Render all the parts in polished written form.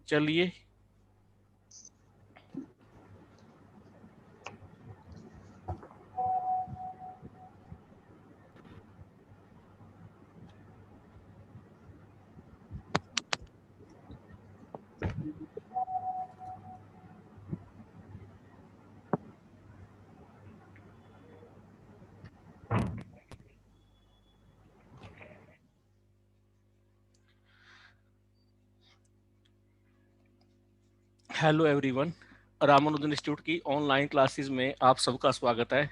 चलिए hello everyone, Ramanujan institute की online classes में आप सबका स्वागत है।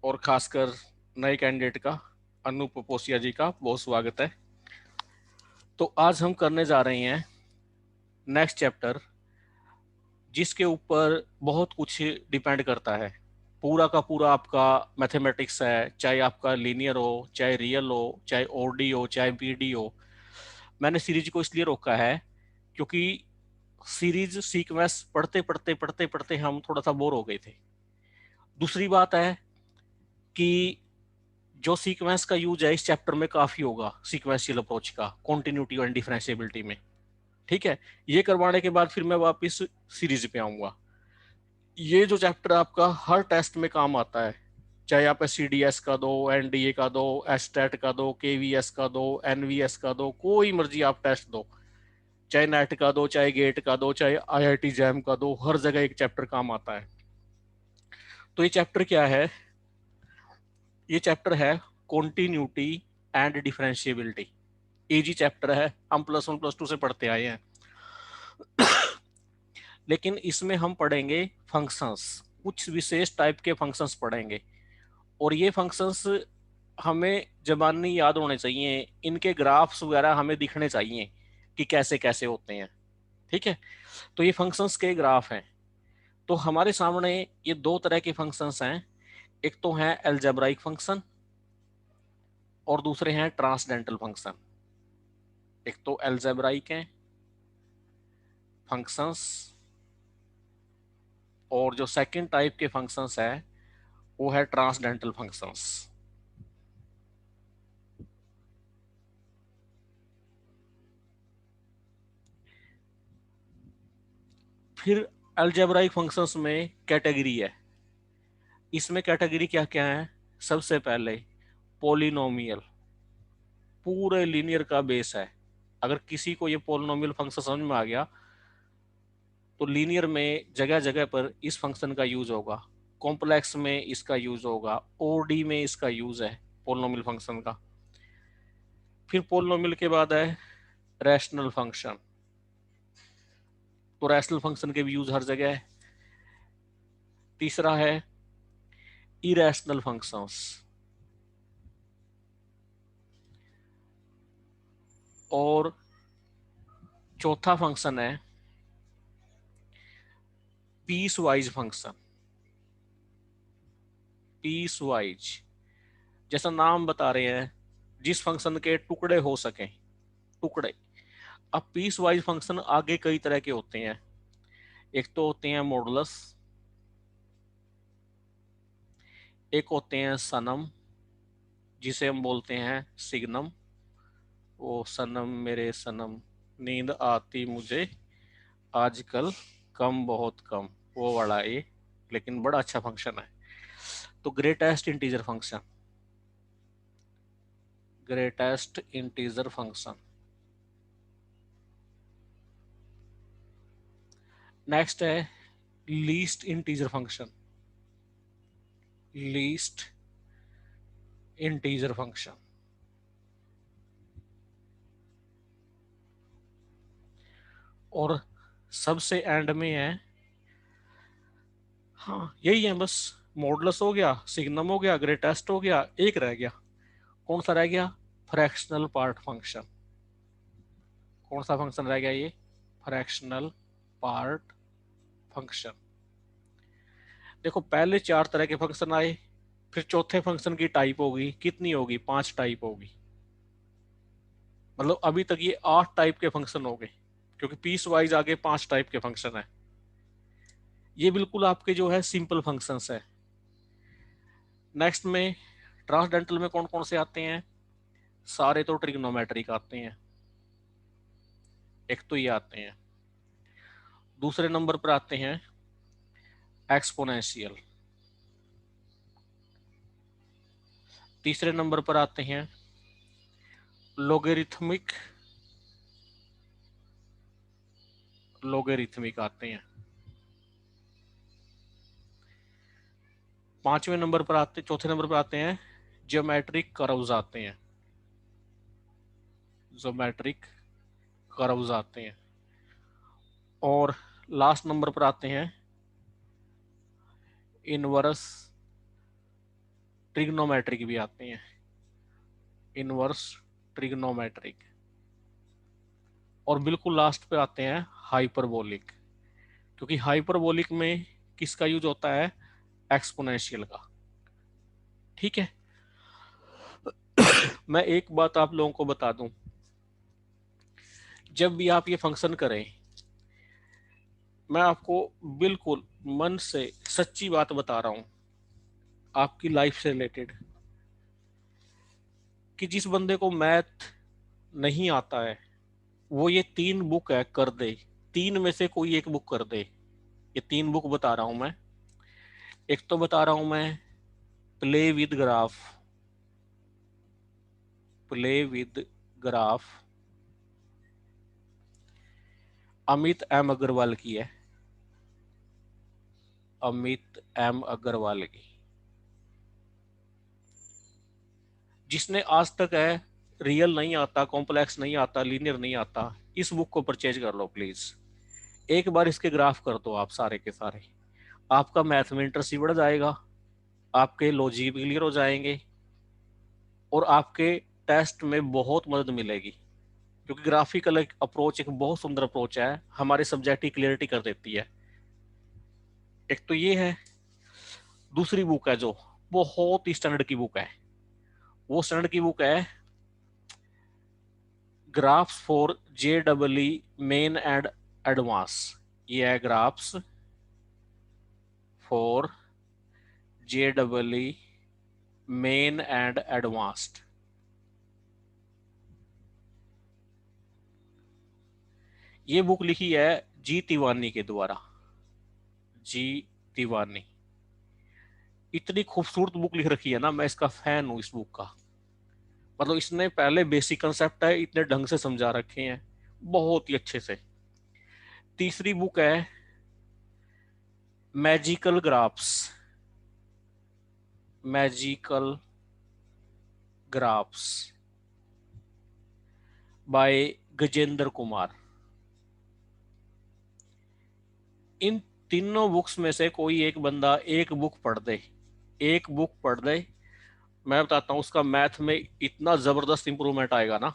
और खासकर नए कैंडिडेट का, अनूप पोसिया जी का बहुत स्वागत है। तो आज हम करने जा रहे हैं नेक्स्ट चैप्टर, जिसके ऊपर बहुत कुछ डिपेंड करता है। पूरा का पूरा आपका मैथमेटिक्स है, चाहे आपका लीनियर हो, चाहे रियल हो, चाहे ओडी हो, चाहे बीडी हो। मैंने सीरीज को इसलिए रोका है क्योंकि सीरीज सीक्वेंस पढ़ते पढ़ते पढ़ते पढ़ते हम थोड़ा सा बोर हो गए थे। दूसरी बात है कि जो सीक्वेंस का यूज है इस चैप्टर में काफी होगा, सीक्वेंशियल अप्रोच का, कॉन्टिन्यूटी एंड डिफरेंशिएबिलिटी में। ठीक है, ये करवाने के बाद फिर मैं वापस सीरीज पे आऊंगा। ये जो चैप्टर आपका हर टेस्ट में काम आता है, चाहे आप CDS का दो, NDA का दो, STAT का दो, KVS का दो, NVS का दो, कोई मर्जी आप टेस्ट दो, चाहे नेट का दो, चाहे गेट का दो, चाहे IIT जैम का दो, हर जगह एक चैप्टर काम आता है। तो ये चैप्टर क्या है? ये चैप्टर है continuity and differentiability. Easy chapter है, हम +1 +2 से पढ़ते आए हैं। लेकिन इसमें हम पढ़ेंगे फंक्शंस, कुछ विशेष टाइप के फंक्शंस पढ़ेंगे। और ये फंक्शंस हमें जबानी याद होने चाहिए, इनके ग्राफ्स वगैरह हमें दिखने चाहिए कि कैसे कैसे होते हैं। ठीक है, तो ये फंक्शंस के ग्राफ हैं। तो हमारे सामने ये दो तरह के फंक्शंस हैं, एक तो है अलजेब्राइक फंक्शन और दूसरे हैं ट्रांसडेंटल फंक्शन। एक तो अलजेब्राइक है फंक्शंस, और जो सेकंड टाइप के फंक्शंस है वो है ट्रांसडेंटल फंक्शंस। फिर अलजेब्राइक फंक्शंस में कैटेगरी है। इसमें कैटेगरी क्या क्या है? सबसे पहले पोलिनोमियल, पूरे लीनियर का बेस है। अगर किसी को ये पोलिनोमियल फंक्शन समझ में आ गया तो लीनियर में जगह जगह पर इस फंक्शन का यूज होगा, कॉम्प्लेक्स में इसका यूज होगा, ओडी में इसका यूज है पोलिनोमियल फंक्शन का। फिर पोलिनोमियल के बाद है रैशनल फंक्शन। तो रैशनल फंक्शन के भी यूज हर जगह है। तीसरा है इरेशनल फंक्शंस, और चौथा फंक्शन है piecewise function. Piecewise, जैसा नाम बता रहे हैं, जिस फंक्शन के टुकड़े हो सके, टुकड़े। अब पीस वाइज फंक्शन आगे कई तरह के होते हैं। एक तो होते हैं मॉडुलस, एक होते हैं सनम, जिसे हम बोलते हैं सिग्नम। ओ सनम मेरे सनम, नींद आती मुझे आजकल कम बहुत कम, वो वाला ये, लेकिन बड़ा अच्छा फंक्शन है। तो greatest integer function, greatest integer function. Next है least integer function, least integer function. और सबसे एंड में है, हाँ यही है बस, मॉडुलस हो गया, सिग्नम हो गया, ग्रेटेस्ट हो गया, एक रह गया। कौन सा रह गया? Fractional part function. कौन सा फंक्शन रह गया ये? Fractional part function. देखो पहले चार तरह के फंक्शन आए, फिर चौथे फंक्शन की टाइप होगी, कितनी होगी? 5 टाइप होगी। मतलब अभी तक ये 8 टाइप के फंक्शन हो गए, क्योंकि पीस वाइज आगे 5 टाइप के फंक्शन है। ये बिल्कुल आपके जो है सिंपल फंक्शंस है। नेक्स्ट में ट्रांसडेंटल में कौन कौन से आते हैं? सारे तो ट्रिग्नोमेट्रिक आते हैं। एक तो ये आते हैं, दूसरे नंबर पर आते हैं एक्सपोनेंशियल। तीसरे नंबर पर आते हैं लोगेरिथमिक। लोगेरिथमिक आते हैं। चौथे नंबर पर आते हैं ज्योमेट्रिक कर्व्स आते हैं। ज्योमेट्रिक कर्व्स आते हैं। और लास्ट नंबर पर आते हैं इनवर्स ट्रिग्नोमेट्रिक भी आते हैं। Inverse trigonometric. और बिल्कुल लास्ट पे आते हैं हाइपरबोलिक, क्योंकि हाइपरबोलिक में किसका यूज होता है? एक्सपोनेंशियल का। ठीक है। मैं एक बात आप लोगों को बता दूं, जब भी आप ये फंक्शन करें, मैं आपको बिल्कुल मन से सच्ची बात बता रहा हूं आपकी लाइफ से रिलेटेड, कि जिस बंदे को मैथ नहीं आता है वो ये 3 बुक है कर दे। 3 में से कोई एक बुक कर दे। ये 3 बुक बता रहा हूं मैं। एक तो बता रहा हूं मैं play with graph. Play with graph Amit M Agarwal की है। अमित एम अग्रवाल की, जिसने आज तक है रियल नहीं आता, कॉम्प्लेक्स नहीं आता, लीनियर नहीं आता, इस बुक को परचेज कर लो प्लीज। एक बार इसके ग्राफ कर दो आप सारे के सारे, आपका मैथ में इंटरेस्ट बढ़ जाएगा, आपके लॉजिक भी क्लियर हो जाएंगे और आपके टेस्ट में बहुत मदद मिलेगी। क्योंकि ग्राफिकल अप्रोच एक बहुत सुंदर अप्रोच है, हमारे सब्जेक्ट की क्लियरिटी कर देती है। एक तो ये है। दूसरी बुक है जो बहुत ही स्टैंडर्ड की बुक है, वो स्टैंडर्ड की बुक है graphs for JEE main and advance. ये है graphs for JEE main and advanced. ये बुक लिखी है जी तिवानी के द्वारा। जी तिवानी। इतनी खूबसूरत बुक लिख रखी है ना, मैं इसका फैन हूं इस बुक का। मतलब इसने पहले बेसिक कंसेप्ट है इतने ढंग से समझा रखे हैं, बहुत ही अच्छे से। तीसरी बुक है magical graphs. Magical graphs by Gajendra Kumar. इन तीनों बुक्स में से कोई एक बंदा एक बुक पढ़ दे, एक बुक पढ़ दे, मैं बताता हूँ उसका मैथ में इतना जबरदस्त इंप्रूवमेंट आएगा ना,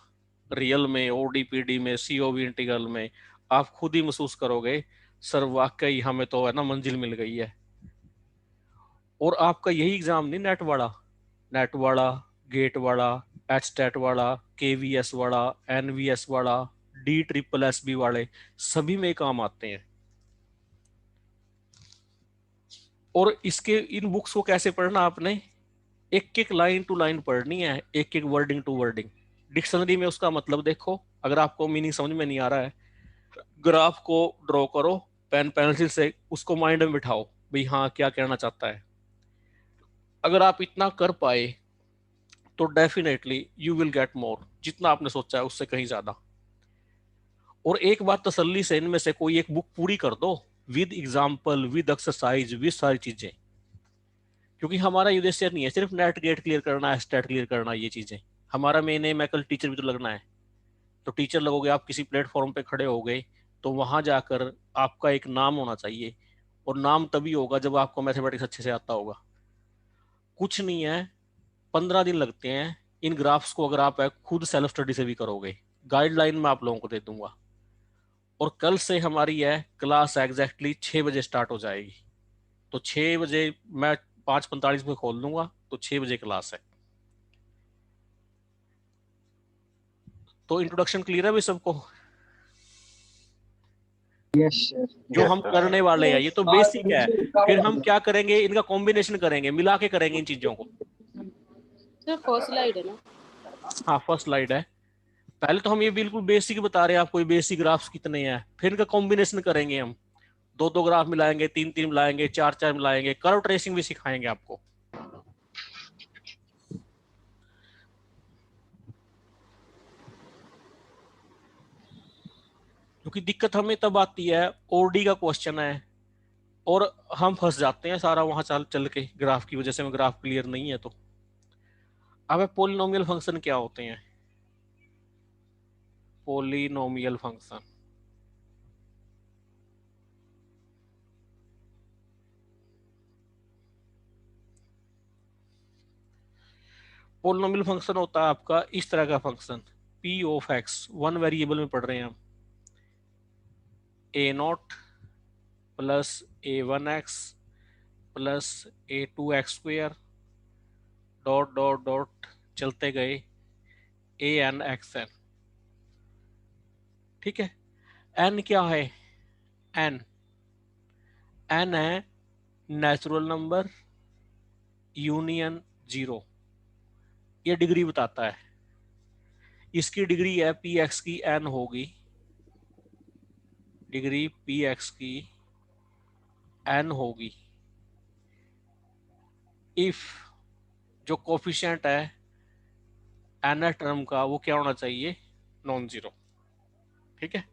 रियल में, ODPD में, COV इंटीग्रल में, आप खुद ही महसूस करोगे सर वाकई हमें तो है ना मंजिल मिल गई है। और आपका यही एग्जाम नहीं, नेट वाला, गेट वाला, HTET वाला, KVS वाला, NVS वाला, DSSB वाले, सभी में काम आते हैं। और इसके इन बुक्स को कैसे पढ़ना आपने? एक एक लाइन टू लाइन पढ़नी है, एक एक वर्डिंग टू वर्डिंग। डिक्शनरी में उसका मतलब देखो, अगर आपको मीनिंग समझ में नहीं आ रहा है, ग्राफ को ड्रॉ करो पेन पेंसिल से, उसको माइंड में बिठाओ भाई हाँ क्या कहना चाहता है। अगर आप इतना कर पाए तो definitely you will get more, जितना आपने सोचा है उससे कहीं ज्यादा। और एक बात तसल्ली से, इनमें से कोई एक बुक पूरी कर दो with example, with exercise, with सारी चीजें। क्योंकि हमारा उद्देश्य नहीं है सिर्फ नेट गेट क्लियर करना है, स्टेट क्लियर करना, ये चीजें। हमारा मेन एम है कल टीचर भी तो लगना है। तो टीचर लगोगे आप, किसी प्लेटफॉर्म पे खड़े हो गए, तो वहां जाकर आपका एक नाम होना चाहिए। और नाम तभी होगा जब आपको मैथमेटिक्स अच्छे से आता होगा। कुछ नहीं है, 15 दिन लगते हैं इन ग्राफ्स को, अगर आप खुद सेल्फ स्टडी से भी करोगे। गाइडलाइन मैं आप लोगों को दे दूंगा। और कल से हमारी है क्लास एग्जैक्टली 6 बजे स्टार्ट हो जाएगी। तो 6 बजे मैं 5:45 में खोल दूंगा, तो 6 बजे क्लास है। तो इंट्रोडक्शन क्लियर है भाई सबको? Yes sir. जो यस हम सर। करने वाले हैं ये तो बेसिक है। फिर हम क्या करेंगे, इनका कॉम्बिनेशन करेंगे, मिला के करेंगे इन चीजों को। सर फर्स्ट स्लाइड है ना? हाँ फर्स्ट स्लाइड है। पहले तो हम ये बिल्कुल बेसिक बता रहे हैं आपको, ये बेसिक ग्राफ्स कितने हैं, फिर इनका कॉम्बिनेशन करेंगे हम। दो दो ग्राफ मिलाएंगे, तीन तीन मिलाएंगे, चार चार मिलाएंगे, कर्व ट्रेसिंग भी सिखाएंगे आपको। क्योंकि दिक्कत हमें तब आती है, ओडी का क्वेश्चन है और हम फंस जाते हैं सारा वहां चल चल के, ग्राफ की वजह से, में ग्राफ क्लियर नहीं है तो। अब पोलिनोमियल फंक्शन क्या होते हैं? पोलिनोमियल फंक्शन, पोलिनोमियल फंक्शन होता है आपका इस तरह का function, P of X, one variable में पढ़ रहे हैं हम, A naught plus A one X plus A two X square dot dot dot चलते गए ए एन एक्स एन। ठीक है, एन क्या है? एन एन है नेचुरल नंबर यूनियन जीरो, ये डिग्री बताता है। इसकी डिग्री है पी एक्स की एन होगी, डिग्री पी एक्स की एन होगी इफ जो कोफिशिएंट है एन टर्म का वो क्या होना चाहिए? Non zero. ठीक है,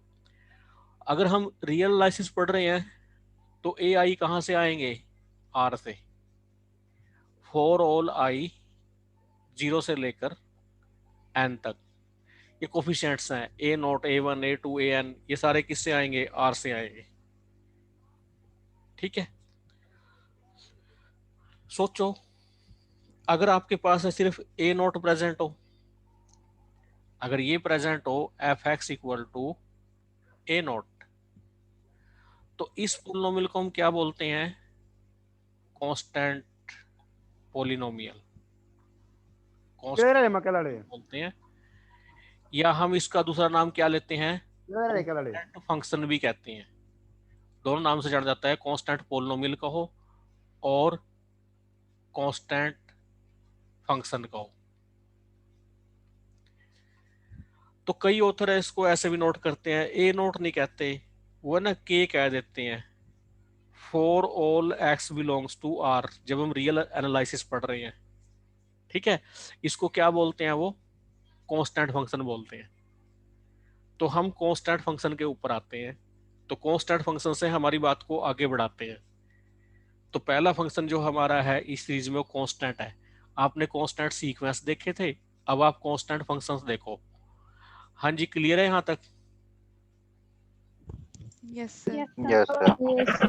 अगर हम रियल एनालिसिस पढ़ रहे हैं तो ए आई कहाँ से आएंगे? आर से। फॉर ऑल आई जीरो से लेकर एन तक, ये कोफिशिएंट्स हैं, A naught, A one, A two, A N, ये सारे किससे आएंगे? आर से आएंगे। ठीक है, सोचो अगर आपके पास है सिर्फ ए नॉट प्रेजेंट हो, अगर ये प्रेजेंट हो F X equal to A naught, तो इस पोलिनोमियल को हम क्या बोलते हैं? कांस्टेंट पोलिनोमियल, कांस्टेंट बोलते हैं। या हम इसका दूसरा नाम क्या लेते हैं? कांस्टेंट फंक्शन भी कहते हैं। दोनों नाम से जाना जाता है, कांस्टेंट पोलिनोमियल कहो और कांस्टेंट फंक्शन कहो। तो कई ऑथर है इसको ऐसे भी नोट करते हैं, ए नोट नहीं कहते, वो ना के कह देते हैं। For all X belongs to R, जब हम रियल एनालिसिस पढ़ रहे हैं। ठीक है, इसको क्या बोलते हैं? वो कांस्टेंट फंक्शन बोलते हैं। तो हम कांस्टेंट फंक्शन के ऊपर आते हैं, तो कांस्टेंट फंक्शन से हमारी बात को आगे बढ़ाते हैं। तो पहला फंक्शन जो हमारा है इस सीरीज में वो कांस्टेंट है। आपने कांस्टेंट सीक्वेंस देखे थे, अब आप कांस्टेंट फंक्शंस देखो। हाँ जी, क्लियर है यहाँ तक? Yes sir. Yes sir.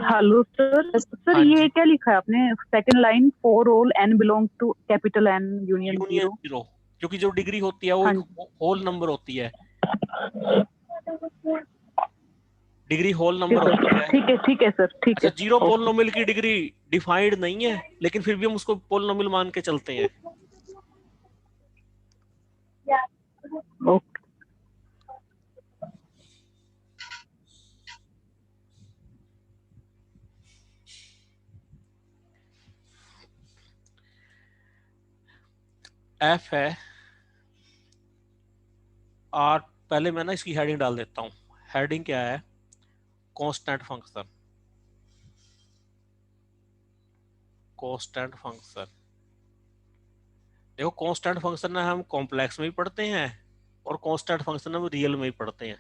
Hello sir. Sir हाँ ये जी, क्या लिखा है आपने second line? For all N belong to capital N union union zero. Zero, क्योंकि जो डिग्री होती है वो हाँ एक होल नंबर होती है, डिग्री होल नंबर होती है। ठीक है सर, ठीक अच्छा, है। जीरो पोलिनोमियल की डिग्री डिफाइंड नहीं है, लेकिन फिर भी हम उसको पोलिनोमियल मान के चलते हैं। ओके। एफ है आर, पहले मैं ना इसकी हेडिंग डाल देता हूँ। हेडिंग क्या है? Constant function, constant function. देखो कांस्टेंट फंक्शन ना हम कॉम्प्लेक्स में भी पढ़ते हैं और कांस्टेंट फंक्शन हम रियल में ही पढ़ते हैं।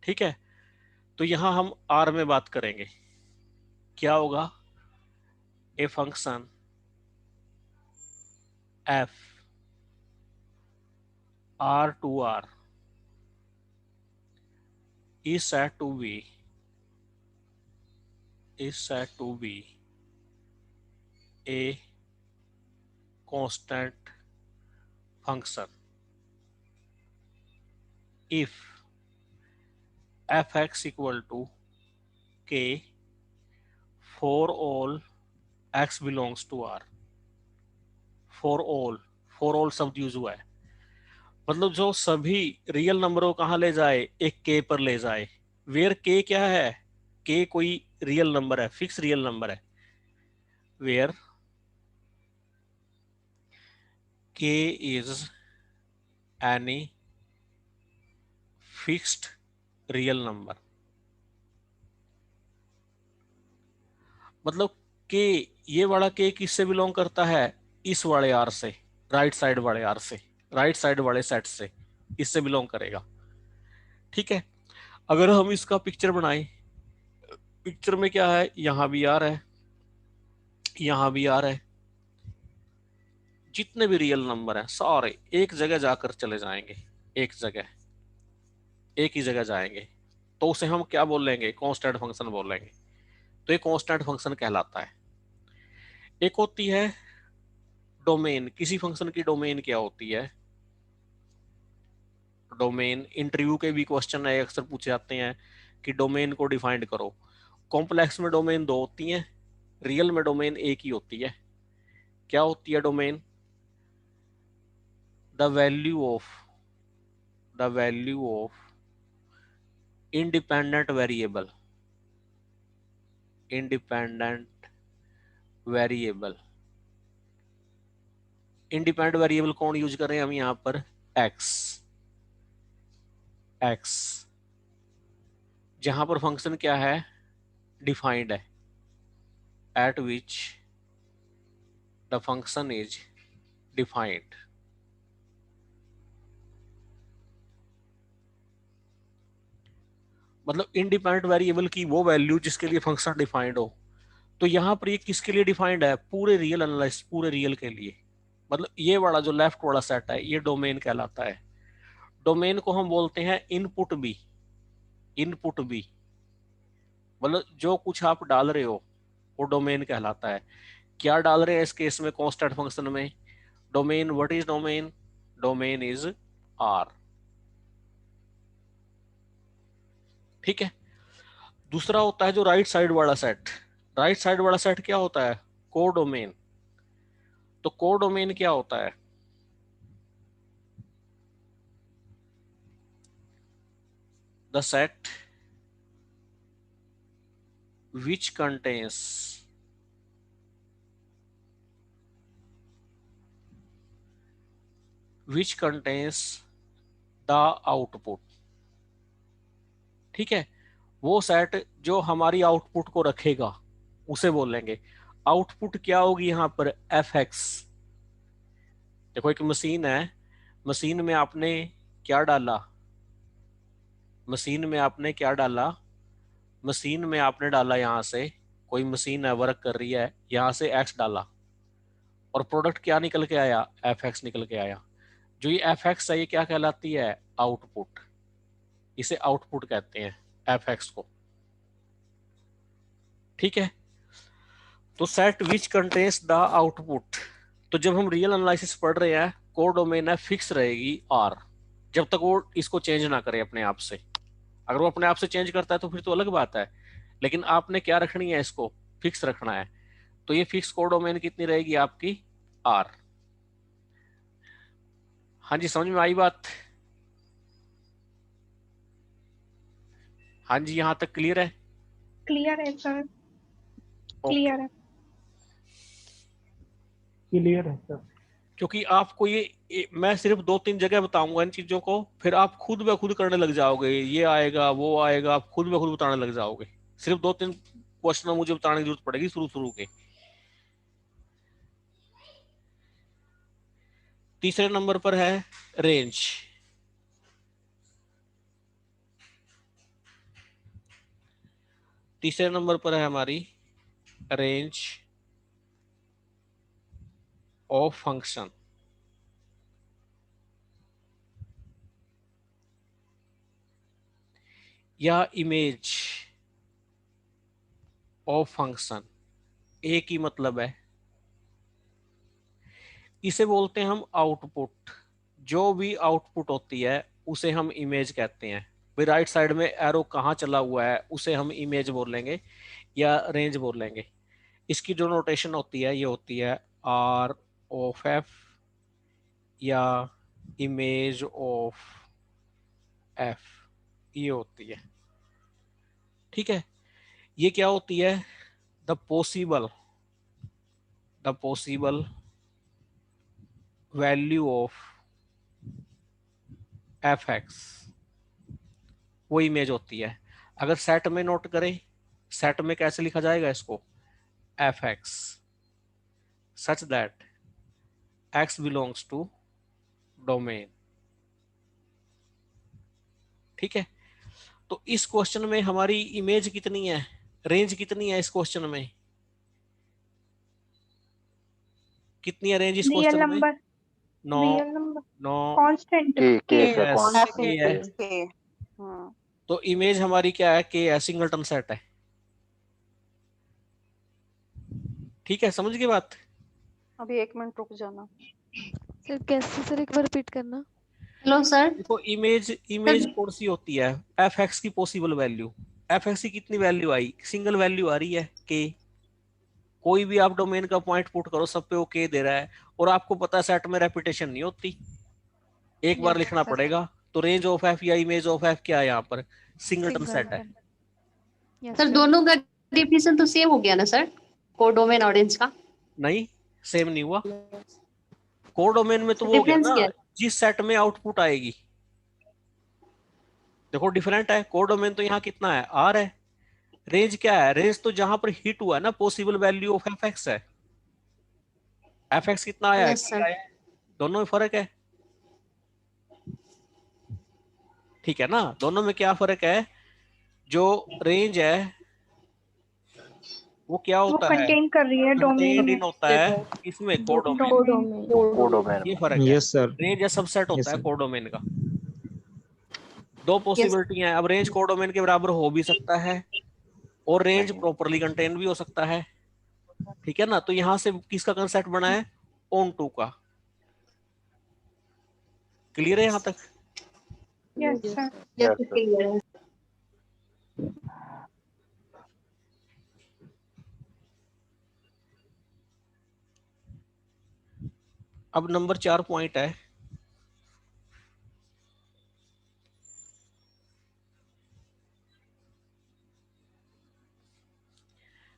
ठीक है, तो यहां हम आर में बात करेंगे। क्या होगा? A function F R to R is said to be a constant function if fx equal to k for all x belongs to r। for all शब्द यूज हुआ है, मतलब जो सभी रियल नंबरों को कहाँ ले जाए? एक के पर ले जाए। वेयर के क्या है? के कोई रियल नंबर है, फिक्स रियल नंबर है। वेयर के is any fixed real number. मतलब के, ये वाला के किससे बिलोंग करता है, इस वाले आर से, राइट साइड वाले आर से, राइट साइड वाले सेट से, इससे बिलोंग करेगा। ठीक है, अगर हम इसका पिक्चर बनाएं, पिक्चर में क्या है, यहां भी आर है, यहां भी आर है, जितने भी रियल नंबर हैं सारे एक जगह जाकर चले जाएंगे, एक जगह, एक ही जगह जाएंगे, तो उसे हम क्या बोल लेंगे, कांस्टेंट फंक्शन बोल लेंगे। तो ये कांस्टेंट फंक्शन कहलाता है। एक होती है डोमेन, किसी फंक्शन की डोमेन क्या होती है, डोमेन, इंटरव्यू के भी क्वेश्चन है अक्सर पूछे जाते हैं कि डोमेन को डिफाइंड करो। कॉम्प्लेक्स में डोमेन दो होती हैं, रियल में डोमेन एक ही होती है। क्या होती है domain, the value of, the value of independent variable, independent variable, independent variable कौन यूज कर रहे हैं हम यहाँ पर, एक्स, एक्स, जहां पर फंक्शन क्या है, डिफाइंड है, eight which the function is defined. मतलब इंडिपेंडेंट वेरिएबल की वो वैल्यू जिसके लिए फंक्शन डिफाइंड हो। तो यहां पर ये किसके लिए डिफाइंड है, पूरे रियल एनालिसिस, पूरे रियल के लिए। मतलब ये वाला जो लेफ्ट वाला सेट है ये डोमेन कहलाता है। डोमेन को हम बोलते हैं इनपुट बी, इनपुट बी, मतलब जो कुछ आप डाल रहे हो वो डोमेन कहलाता है। क्या डाल रहे हैं इस केस में, कांस्टेंट फंक्शन में, domain, what is domain, domain is R. ठीक है, दूसरा होता है जो राइट साइड वाला सेट, राइट साइड वाला सेट क्या होता है, को डोमेन। तो को डोमेन क्या होता है, the set which contains which contains the output। ठीक है, वो सेट जो हमारी आउटपुट को रखेगा उसे बोलेंगे। आउटपुट क्या होगी यहाँ पर, एफ एक्स। देखो एक मशीन है, मशीन में आपने क्या डाला, मशीन में आपने क्या डाला, मशीन में आपने डाला, यहाँ से कोई मशीन है वर्क कर रही है, यहाँ से एक्स डाला और प्रोडक्ट क्या निकल के आया, एफ एक्स निकल के आया। जो ये एफ एक्स है ये क्या कहलाती है, आउटपुट, इसे आउटपुट कहते हैं एफ एक्स को। ठीक है, तो set which contains the output. तो जब हम रियल एनालिसिस पढ़ रहे हैं, कोर डोमेन है फिक्स रहेगी आर, जब तक वो इसको चेंज ना करे अपने आप से। अगर वो अपने आप से चेंज करता है तो फिर तो अलग बात है, लेकिन आपने क्या रखनी है, इसको फिक्स रखना है। तो ये फिक्स कोर डोमेन कितनी रहेगी आपकी, आर। हाँ जी, समझ में आई बात, हाँ जी, यहाँ तक क्लियर है, क्लियर है सर, ओके। क्लियर है। क्लियर है सर। क्योंकि आपको ये मैं सिर्फ 2-3 जगह बताऊंगा इन चीजों को, फिर आप खुद ब खुद करने लग जाओगे, ये आएगा वो आएगा, आप खुद ब खुद बताने लग जाओगे। सिर्फ 2-3 क्वेश्चन मुझे बताने की जरूरत पड़ेगी शुरू शुरू के। तीसरे नंबर पर है रेंज। तीसरे नंबर पर है हमारी रेंज ऑफ फंक्शन। या इमेज ऑफ फंक्शन, एक ही मतलब है। इसे बोलते हैं हम आउटपुट। जो भी आउटपुट होती है उसे हम इमेज कहते हैं। भाई राइट साइड में एरो कहाँ चला हुआ है उसे हम इमेज बोल लेंगे या रेंज बोल लेंगे। इसकी जो नोटेशन होती है ये होती है आर ऑफ एफ या इमेज ऑफ एफ, ये होती है। ठीक है, ये क्या होती है, the possible value of F x, वो इमेज होती है। अगर सेट में नोट करें, सेट में कैसे लिखा जाएगा इसको, fx such that x belongs to domain. ठीक है, तो इस क्वेश्चन में हमारी इमेज कितनी है, रेंज कितनी है इस क्वेश्चन में, कितनी है रेंज इस रियल क्वेश्चन में? नंबर, 9 रियल नंबर, 9 कांस्टेंट के yes, कांस्टेंट के है। के। हाँ, तो इमेज हमारी क्या है, के है, सिंगलटन सेट है। ठीक है, समझ गए बात? अभी 1 मिनट रुक जाना। सर कैसे, सर एक बार रिपीट करना। Hello sir. देखो इमेज कौन सी होती है, एफ एक्स की पॉसिबल वैल्यू। एफ एक्स की कितनी वैल्यू आई, सिंगल वैल्यू आ रही है के। कोई भी आप डोमेन का पॉइंट पुट करो, सब पे वो के दे रहा है, और आपको पता है सेट में रेपिटेशन नहीं होती, एक बार लिखना पड़ेगा। तो रेंज ऑफ एफ या इमेज ऑफ एफ क्या है यहाँ पर, सिंगलटन सेट है। सर दोनों का डिफिनेशन तो सेम हो गया ना सर, कोडोमेन और रेंज का? नहीं, सेम नहीं हुआ। कोडोमेन में तो वो हो गया डिफरेंस ना, क्या है? जिस सेट में आउटपुट आएगी। देखो डिफरेंट है, कोडोमेन तो यहाँ कितना है, आर है। रेंज क्या है, रेंज तो जहां पर हिट हुआ है ना, possible value of F X है। एफ एक्स कितना आया है, यस सर। दोनों में फर्क है। ठीक है ना, दोनों में क्या फर्क है, जो रेंज है वो क्या वो होता है, कंटेन कर रही है डोमेन कंटेन्ड में। इन होता है इसमें कोडोमेन। कोडोमेन ये फर्क है। Yes sir. रेंज या सबसेट होता है कोडोमेन का। दो यस पॉसिबिलिटी है, अब रेंज कोडोमेन के बराबर हो भी सकता है और रेंज प्रॉपरली कंटेन भी हो सकता है। ठीक है ना, तो यहां से किसका कंसेप्ट बना है, ऑन टू का। क्लियर है यहां तक? Yes sir. यस क्लियर है। अब नंबर 4 पॉइंट है,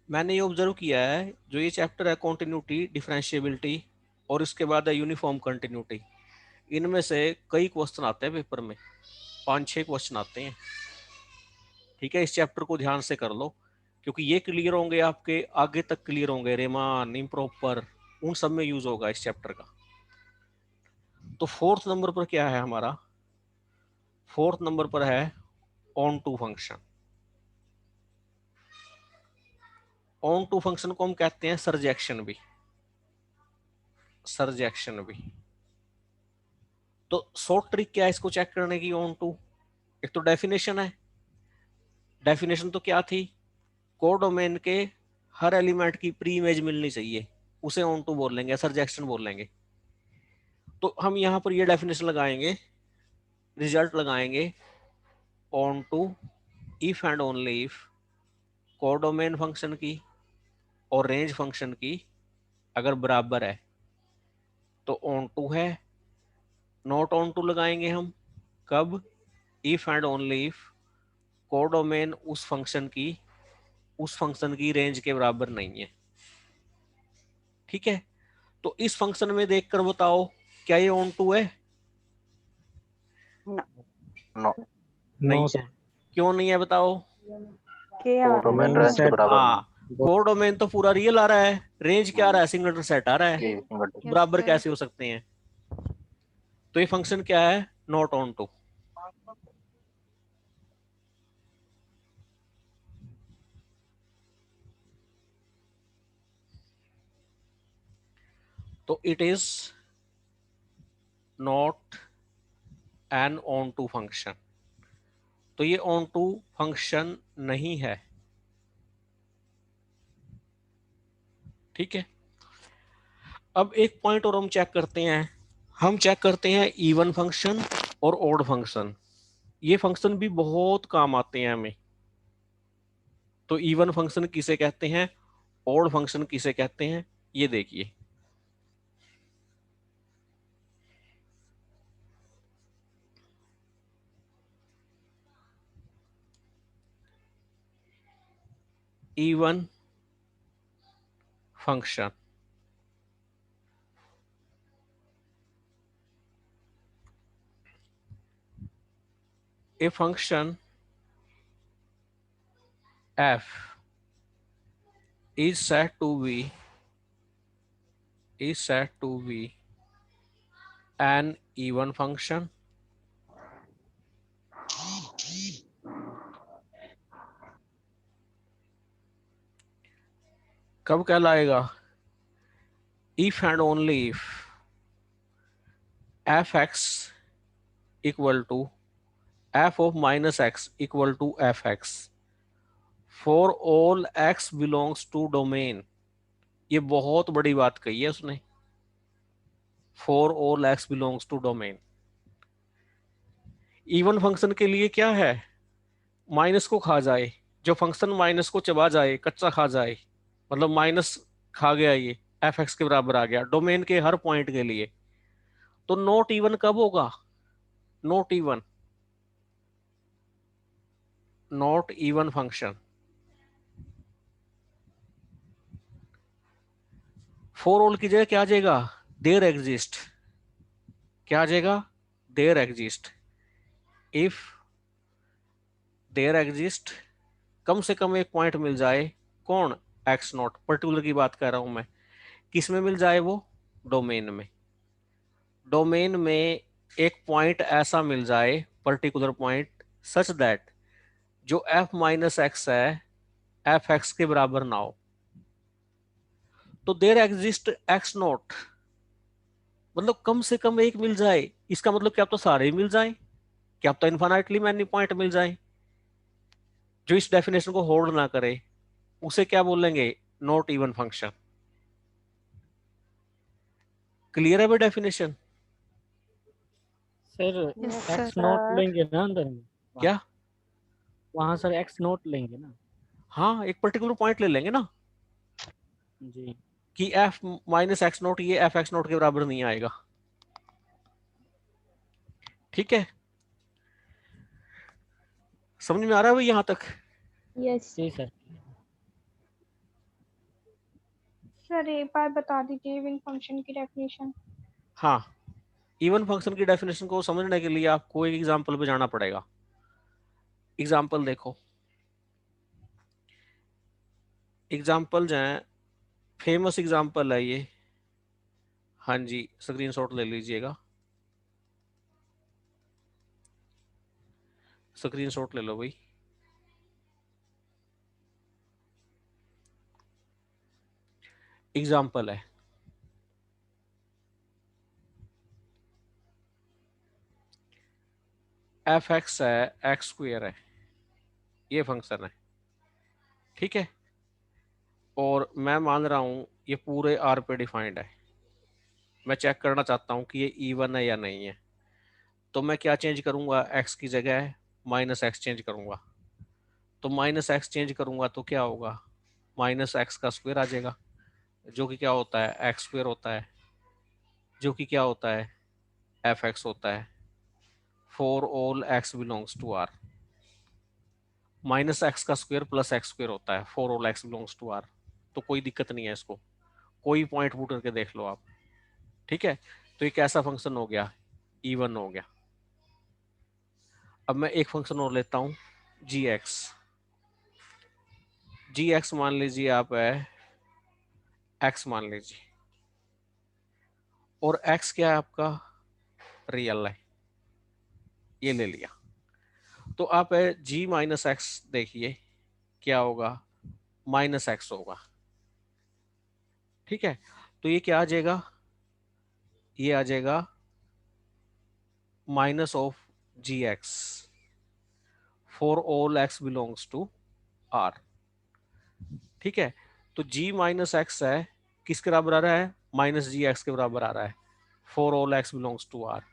मैंने ये ऑब्जर्व किया है, जो ये चैप्टर है कॉन्टिन्यूटी, डिफरेंशिएबिलिटी और इसके बाद है यूनिफॉर्म कंटिन्यूटी, इनमें से कई क्वेश्चन आते हैं पेपर में, 5-6 क्वेश्चन आते हैं। ठीक है, इस चैप्टर को ध्यान से कर लो, क्योंकि ये क्लियर होंगे आपके, आगे तक क्लियर होंगे, रेमान, इम्प्रॉपर, उन सब में यूज होगा इस चैप्टर का। तो 4th नंबर पर क्या है हमारा, 4th नंबर पर है onto function. Onto function को हम कहते हैं सरजेक्शन भी, सरजेक्शन भी। तो शॉर्ट ट्रिक क्या है इसको चेक करने की, ऑन टू, एक तो डेफिनेशन है। डेफिनेशन तो क्या थी, कोडोमेन के हर एलिमेंट की प्री इमेज मिलनी चाहिए, उसे ऑन टू बोल लेंगे, सरजेक्शन बोल लेंगे। तो हम यहां पर ये डेफिनेशन लगाएंगे, रिजल्ट लगाएंगे, onto if and only if codomain function की और रेंज फंक्शन की अगर बराबर है तो ऑन टू है। नॉट ऑन टू लगाएंगे हम कब, if and only if codomain उस फंक्शन की रेंज के बराबर नहीं है। ठीक है, तो इस फंक्शन में देखकर बताओ क्या ये ऑन टू है? नो नहीं सर। है। क्यों नहीं है बताओ? के आ कोडोमेन रहा है सेट बराबर हाँ, कोडोमेन तो पूरा रियल आ रहा है, रेंज क्या आ रहा है, सिंगलटन सेट आ रहा है, के सिंगल। बराबर कैसे हो सकते हैं? तो ये फंक्शन क्या है, नॉट ऑन टू। तो it is not an onto function. तो ये ऑन टू फंक्शन नहीं है। ठीक है, अब एक पॉइंट और हम चेक करते हैं, हम चेक करते हैं इवन फंक्शन और ऑड फंक्शन। ये फंक्शन भी बहुत काम आते हैं हमें। तो इवन फंक्शन किसे कहते हैं, ऑड फंक्शन किसे कहते हैं, ये देखिए। Even function, a function f is said to be an even function कब कहलाएगा? If and only if fx equal to f of minus x equal to fx for all x belongs to domain. ये बहुत बड़ी बात कही है उसने, for all x belongs to domain. Even function के लिए क्या है? माइनस को खा जाए, जो फंक्शन माइनस को चबा जाए, कच्चा खा जाए, मतलब माइनस खा गया, ये एफ एक्स के बराबर आ गया डोमेन के हर पॉइंट के लिए। तो नॉट इवन कब होगा? Not even function for all की जगह क्या आ जाएगा? There exist. क्या आ जाएगा? There exist. If there exist, कम से कम एक पॉइंट मिल जाए। कौन? एक्स नॉट, पर्टिकुलर की बात कर रहा हूं मैं। किस में मिल जाए वो? डोमेन में। डोमेन में एक पॉइंट ऐसा मिल जाए, पर्टिकुलर पॉइंट, सच दैट जो f माइनस एक्स है एफ एक्स के बराबर ना हो। तो देयर एग्जिस्ट एक्स नॉट, मतलब कम से कम एक मिल जाए। इसका मतलब क्या? तो सारे ही मिल जाए, क्या तो इन्फिनिटली मैनी पॉइंट मिल जाए। जो इस डेफिनेशन को होल्ड ना करे उसे क्या बोलेंगे? Not even function. क्लियर है भाई definition? Sir Yes, x sir. Note लेंगे ना अंदर में? क्या? वहाँ सर एक्स नोट लेंगे ना? हाँ, एक पर्टिकुलर पॉइंट ले लेंगे ना जी। कि f माइनस एक्स नोट ये एफ एक्स नोट के बराबर नहीं आएगा। ठीक है, समझ में आ रहा है भाई यहां तक? Yes. जी सर। सर एक बार बता दीजिए इवन फंक्शन की डेफिनेशन। हाँ, इवन फंक्शन की डेफिनेशन को समझने के लिए आपको एक एग्जांपल पे जाना पड़ेगा। एग्जांपल देखो, एग्जांपल जाए, फेमस एग्जांपल है ये। हाँ जी, स्क्रीनशॉट ले लीजिएगा, स्क्रीनशॉट ले लो भाई। एग्जांपल है एफ एक्स है, एक्स स्क्वायर है, ये फंक्शन है। ठीक है, और मैं मान रहा हूं ये पूरे आर पे डिफाइंड है। मैं चेक करना चाहता हूं कि ये इवन है या नहीं है। तो मैं क्या चेंज करूंगा? एक्स की जगह माइनस एक्स चेंज करूंगा। तो माइनस एक्स चेंज करूंगा तो क्या होगा? माइनस एक्स का स्क्वायर आ जाएगा, जो कि क्या होता है? एक्स स्क्वायर होता है, जो कि क्या होता है? एफ एक्स होता है। For all X belongs to R, minus X का स्क्वायर प्लस एक्स स्क्वायर होता है for all X belongs to R. तो कोई दिक्कत नहीं है, इसको कोई पॉइंट पुट करके देख लो आप। ठीक है, तो एक ऐसा फंक्शन हो गया, इवन हो गया। अब मैं एक फंक्शन और लेता हूं, जी एक्स। जी एक्स मान लीजिए आप है, एक्स मान लीजिए, और एक्स क्या है आपका? रियल है, ये ले लिया। तो आप है जी माइनस एक्स, देखिए क्या होगा? माइनस एक्स होगा। ठीक है, तो ये क्या आ जाएगा? ये आ जाएगा minus of G X for all X belongs to R. ठीक है, तो g माइनस एक्स है, किसके बराबर आ रहा है? माइनस जी एक्स के बराबर आ रहा है for all X belongs to R.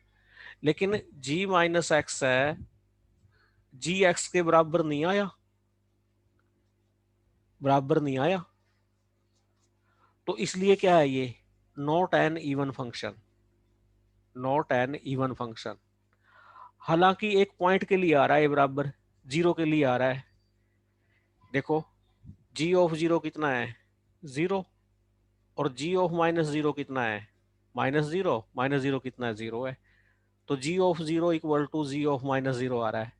लेकिन g माइनस एक्स है, जी एक्स के बराबर नहीं आया, बराबर नहीं आया। तो इसलिए क्या है ये? Not an even function, not an even function. हालांकि एक पॉइंट के लिए आ रहा है बराबर, जीरो के लिए आ रहा है। देखो g ऑफ जीरो कितना है? जीरो। और g ऑफ माइनस जीरो कितना है? Minus zero. माइनस जीरो कितना है? जीरो है। तो g of zero equal to g of minus zero आ रहा है।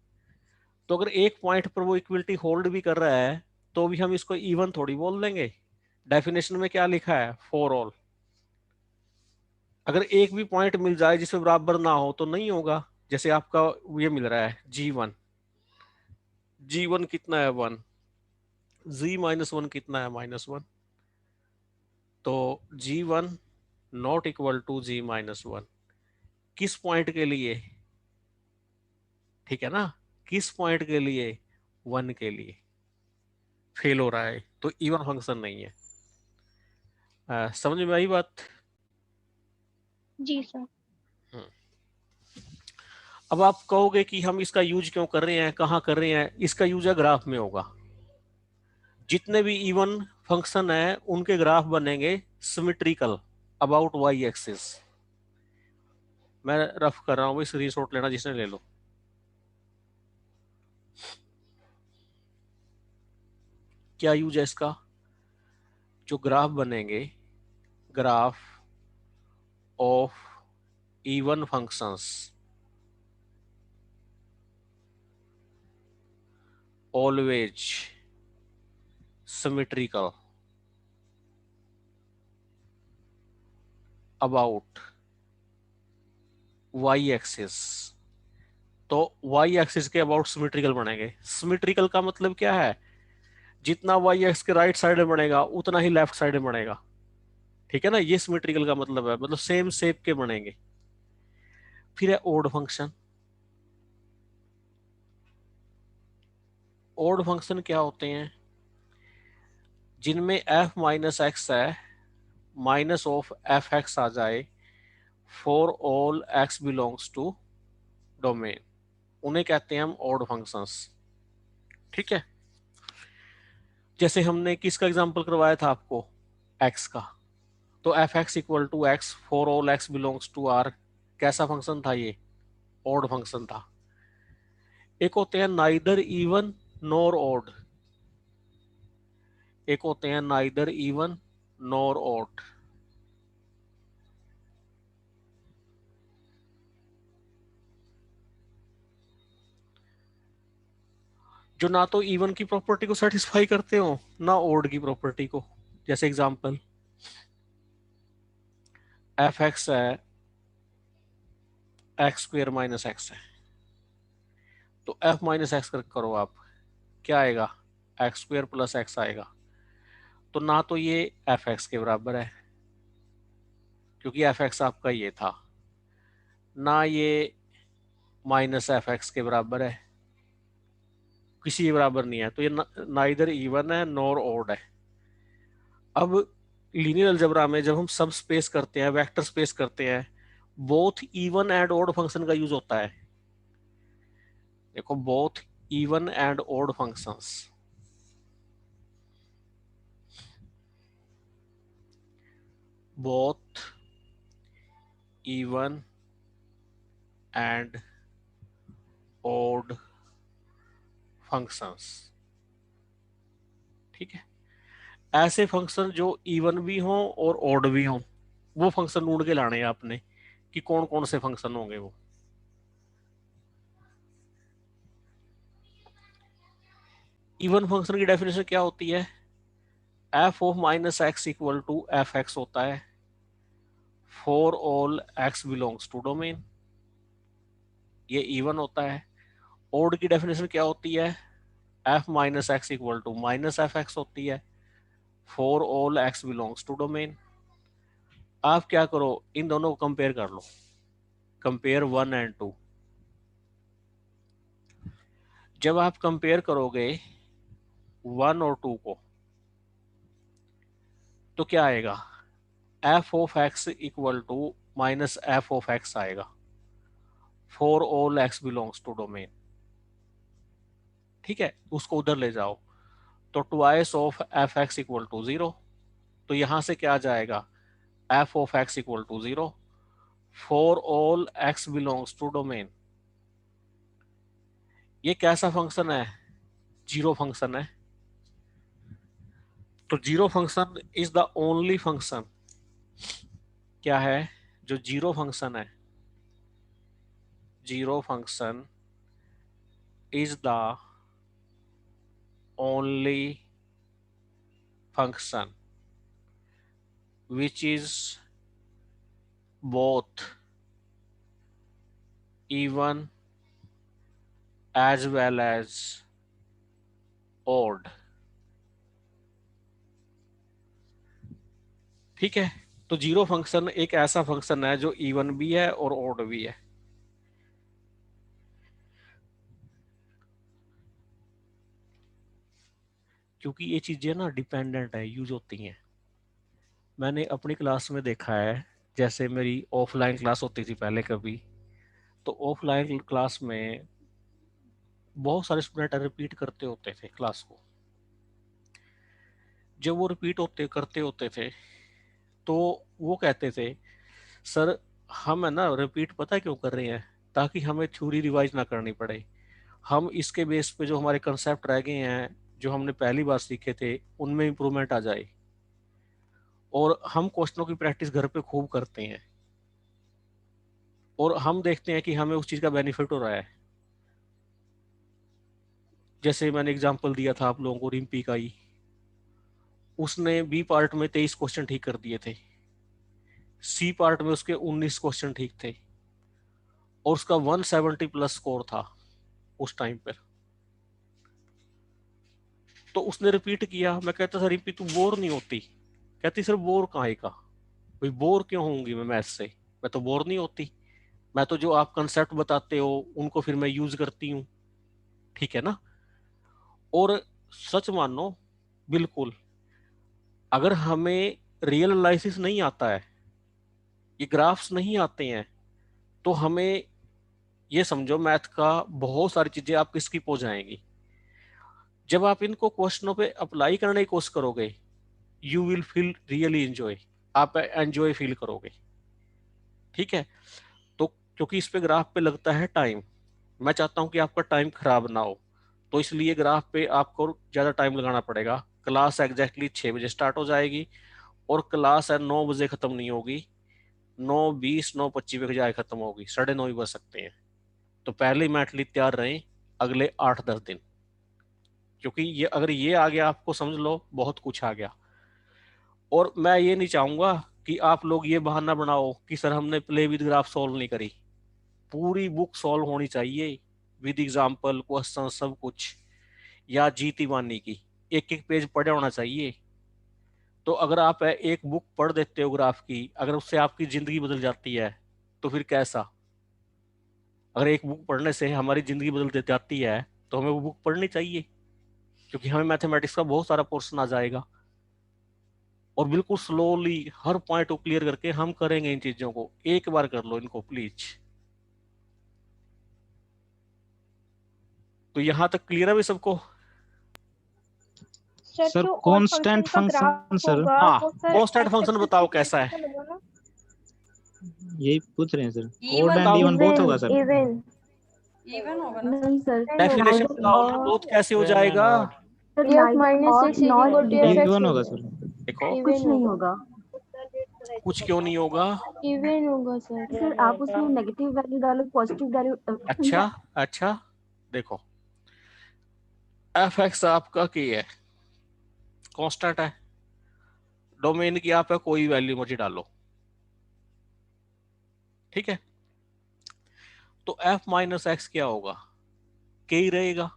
तो अगर एक पॉइंट पर वो इक्वलिटी होल्ड भी कर रहा है तो भी हम इसको इवन थोड़ी बोल देंगे। डेफिनेशन में क्या लिखा है, फॉर ऑल। अगर एक भी पॉइंट मिल जाए जिसमें बराबर ना हो तो नहीं होगा। जैसे आपका ये मिल रहा है G1, G1 कितना है 1, G-1 कितना है -1, तो G1 not equal to G-1 किस पॉइंट के लिए, ठीक है ना, किस पॉइंट के लिए, 1 के लिए फेल हो रहा है, तो इवन फंक्शन नहीं है। समझ में आई बात? जी सर। अब आप कहोगे कि हम इसका यूज क्यों कर रहे हैं, कहाँ कर रहे हैं, इसका यूज है ग्राफ में होगा। जितने भी इवन फंक्शन है उनके ग्राफ बनेंगे सिमेट्रिकल अबाउट वाई एक्सिस। मैं रफ कर रहा हूँ, स्क्रीनशॉट लेना जिसने ले लो। क्या यूज है इसका, जो ग्राफ बनेंगे, graph of even functions always symmetrical about Y axis. तो वाई एक्सिस के अबाउट सिमेट्रिकल बनेंगे। सिमेट्रिकल का मतलब क्या है, जितना वाई एक्स के राइट साइड में बनेगा उतना ही लेफ्ट साइड में बनेगा, ठीक है ना, ये सिमेट्रिकल का मतलब है, मतलब सेम शेप के बनेंगे। फिर है ओड फंक्शन। ओड फंक्शन क्या होते हैं, जिनमें f माइनस एक्स है, माइनस ऑफ एफ एक्स आ जाए for all x belongs to domain, उन्हें कहते हैं हम ओड फंक्शंस। ठीक है, जैसे हमने किसका एग्जांपल करवाया था आपको, x का, तो F X equal to X for all x belongs to r, कैसा फंक्शन था ये, ओड फंक्शन था। एक होते हैं नाइदर इवन नॉर ऑड, एक होते हैं नाइदर इवन नॉर ऑड। जो ना तो इवन की प्रॉपर्टी को सेटिस्फाई करते हो ना ऑड की प्रॉपर्टी को। जैसे एग्जांपल एफ एक्स है एक्स स्क्वेयर माइनस एक्स है, तो एफ माइनस एक्स करो आप, क्या आएगा, एक्स स्क्वेयर प्लस एक्स आएगा। तो ना तो ये एफ एक्स के बराबर है क्योंकि एफ एक्स आपका ये था, ना ये माइनस एफ एक्स के बराबर है, किसी के बराबर नहीं है, तो ये नाइदर इवन है नॉर ऑड है। अब लीनियर अलजेब्रा में जब हम सब स्पेस करते हैं, वेक्टर स्पेस करते हैं, both even and odd function का यूज होता है। देखो both even and odd functions, both even and odd functions। ठीक है, ऐसे फंक्शन जो इवन भी हों और ऑड भी हों, वो फंक्शन ढूंढ के लाने हैं आपने कि कौन कौन से फंक्शन होंगे वो। इवन फंक्शन की डेफिनेशन क्या होती है, F of minus X equal to F X होता है for all X belongs to domain, ये इवन होता है। ऑड की डेफिनेशन क्या होती है, F minus X equal to minus F X होती है for all X belongs to domain. आप क्या करो, इन दोनों को कंपेयर कर लो, कंपेयर 1 एंड 2। जब आप कंपेयर करोगे 1 और 2 को, तो क्या आएगा, F of X equal to minus F of X आएगा for all X belongs to domain. ठीक है, उसको उधर ले जाओ, तो twice of F X equal to 0, तो यहां से क्या जाएगा, F of X equal to 0 for all X belongs to domain. ये कैसा फंक्शन है, जीरो फंक्शन है। तो zero function is the only function, क्या है, जो जीरो फंक्शन है, zero function is the only function which is both even as well as odd। ठीक है, तो जीरो फंक्शन एक ऐसा फंक्शन है जो इवन भी है और ऑड भी है। क्योंकि ये चीजें ना डिपेंडेंट है, यूज होती हैं। मैंने अपनी क्लास में देखा है, जैसे मेरी ऑफलाइन क्लास होती थी पहले कभी, तो ऑफलाइन क्लास में बहुत सारे स्टूडेंट रिपीट करते होते थे क्लास को। जब वो रिपीट करते होते थे तो वो कहते थे सर हम है ना रिपीट पता क्यों कर रहे हैं, ताकि हमें थ्योरी रिवाइज ना करनी पड़े, हम इसके बेस पे जो हमारे कंसेप्ट रह गए हैं जो हमने पहली बार सीखे थे उनमें इंप्रूवमेंट आ जाए, और हम क्वेश्चनों की प्रैक्टिस घर पे खूब करते हैं और हम देखते हैं कि हमें उस चीज का बेनिफिट हो रहा है। जैसे मैंने एग्जांपल दिया था आप लोगों को रिम्पी का ही, उसने बी पार्ट में 23 क्वेश्चन ठीक कर दिए थे, सी पार्ट में उसके 19 क्वेश्चन ठीक थे और उसका 170 प्लस स्कोर था उस टाइम पर। तो उसने रिपीट किया। मैं कहता था रिपीट तू बोर नहीं होती? कहती सर बोर कहाँ का, भाई बोर क्यों होंगी मैं मैथ से, मैं तो बोर नहीं होती, मैं तो जो आप कंसेप्ट बताते हो उनको फिर मैं यूज करती हूँ। ठीक है ना। और सच मानो बिल्कुल, अगर हमें रियल एनालिसिस नहीं आता है, ये ग्राफ्स नहीं आते हैं, तो हमें ये समझो मैथ का बहुत सारी चीजें आपकी स्किप हो जाएंगी। जब आप इनको क्वेश्चनों पे अप्लाई करने की कोशिश करोगे, you will feel really enjoy, आप एंजॉय फील करोगे। ठीक है। तो क्योंकि इस पे ग्राफ पे लगता है टाइम, मैं चाहता हूं कि आपका टाइम खराब ना हो, तो इसलिए ग्राफ पे आपको ज्यादा टाइम लगाना पड़ेगा। क्लास एग्जैक्टली 6 बजे स्टार्ट हो जाएगी और क्लास है 9 बजे खत्म नहीं होगी, 9:20 9:25 बजे जाए खत्म होगी, 9:30 भी बज सकते हैं। तो पहले ही मेंटली तैयार रहें अगले 8-10 दिन, क्योंकि ये अगर ये आ गया आपको समझ लो बहुत कुछ आ गया। और मैं ये नहीं चाहूंगा कि आप लोग ये बहाना बनाओ कि सर हमने प्ले विद ग्राफ सॉल्व नहीं करी। पूरी बुक सॉल्व होनी चाहिए विद एग्जांपल क्वेश्चन सब कुछ, या जीती बानी की एक एक पेज पढ़े होना चाहिए। तो अगर आप एक बुक पढ़ देते हो ग्राफ की, अगर उससे आपकी जिंदगी बदल जाती है तो फिर कैसा। अगर एक बुक पढ़ने से हमारी जिंदगी बदल जाती है तो हमें वो बुक पढ़नी चाहिए, क्योंकि हमें मैथमेटिक्स का बहुत सारा पोर्शन आ जाएगा। और बिल्कुल स्लोली हर पॉइंट को क्लियर करके हम करेंगे इन चीजों को। एक बार कर लो इनको प्लीज। तो यहां तक क्लियर है भी सबको? सर सर जो और कांस्टेंट फंक्शन का ग्राफ फंक्शन सर, होगा हाँ, वो sir constant x function axis बताओ के कैसा है। प्रोपोर्शनल होगा ना? यही पूछ रहे हैं सर। Even ओड एंड बताओ, इवन बोथ होगा सर। इवन even होगा ना नहीं सर, Even होगा डेफिनेशन neither बताओ ना, or बहुत कैसे हो इवन एंड जाएगा। Odd. Sir F neither minus or x is not equal to even, fx even होगा होगा। सर। देखो कुछ इवन नहीं होगा। होगा। कुछ क्यों नहीं होगा? इवन होगा सर। सर आप उसमें नेगेटिव वैल्यू डालो, पॉजिटिव वैल्यू अच्छा अच्छा, देखो एफ एक्स आपका की है कांस्टेंट है, डोमेन की आप है कोई वैल्यू मर्जी डालो। ठीक है। तो एफ माइनस एक्स क्या होगा, के ही रहेगा,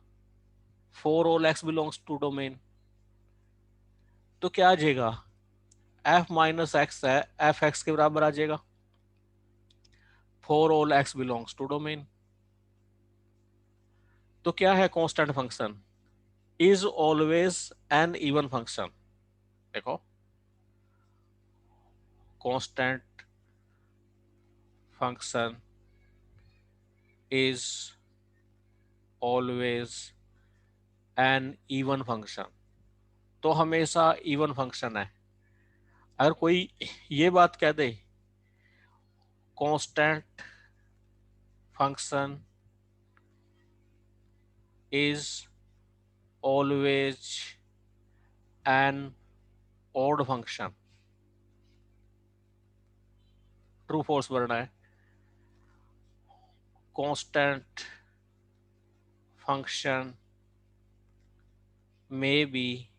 for all X belongs to domain. तो क्या आ जाएगा, एफ माइनस एक्स है एफ एक्स के बराबर आ जाएगा, for all X belongs to domain. तो क्या है constant function, is always an even function. देखो constant function is always an even function, तो हमेशा इवन फंक्शन है। अगर कोई ये बात कह दे constant function is always an odd function, true false भरना है। Constant function may be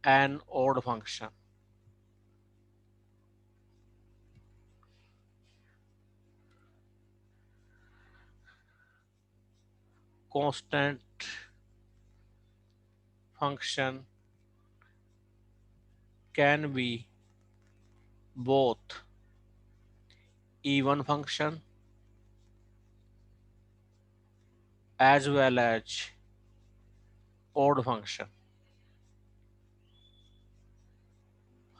an odd function, constant function can be both even function as well as odd function।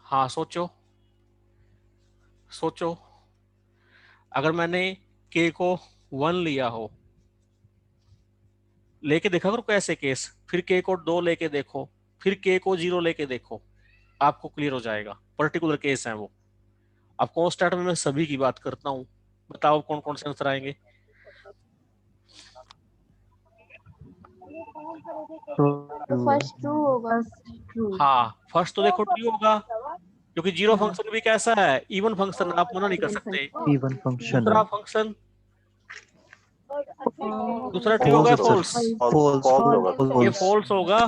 हाँ सोचो सोचो, अगर मैंने k को 1 लिया हो, लेके देखा करो कैसे केस, फिर k को 2 लेके देखो, फिर k को 0 लेके देखो, आपको क्लियर हो जाएगा। पर्टिकुलर केस है वो। अब कांस्टेंट में मैं सभी की बात करता हूँ, बताओ कौन कौन से आंसर आएंगे। तो फर्स्ट ट्रू होगा। हाँ फर्स्ट तो देखो ट्रू होगा, क्योंकि जीरो फंक्शन भी कैसा है, इवन फंक्शन, आप मना नहीं कर सकते। इवन फंक्शन दूसरा है। फंक्शन, दूसरा ट्रू होगा फॉल्स, फॉल्स ये फॉल्स होगा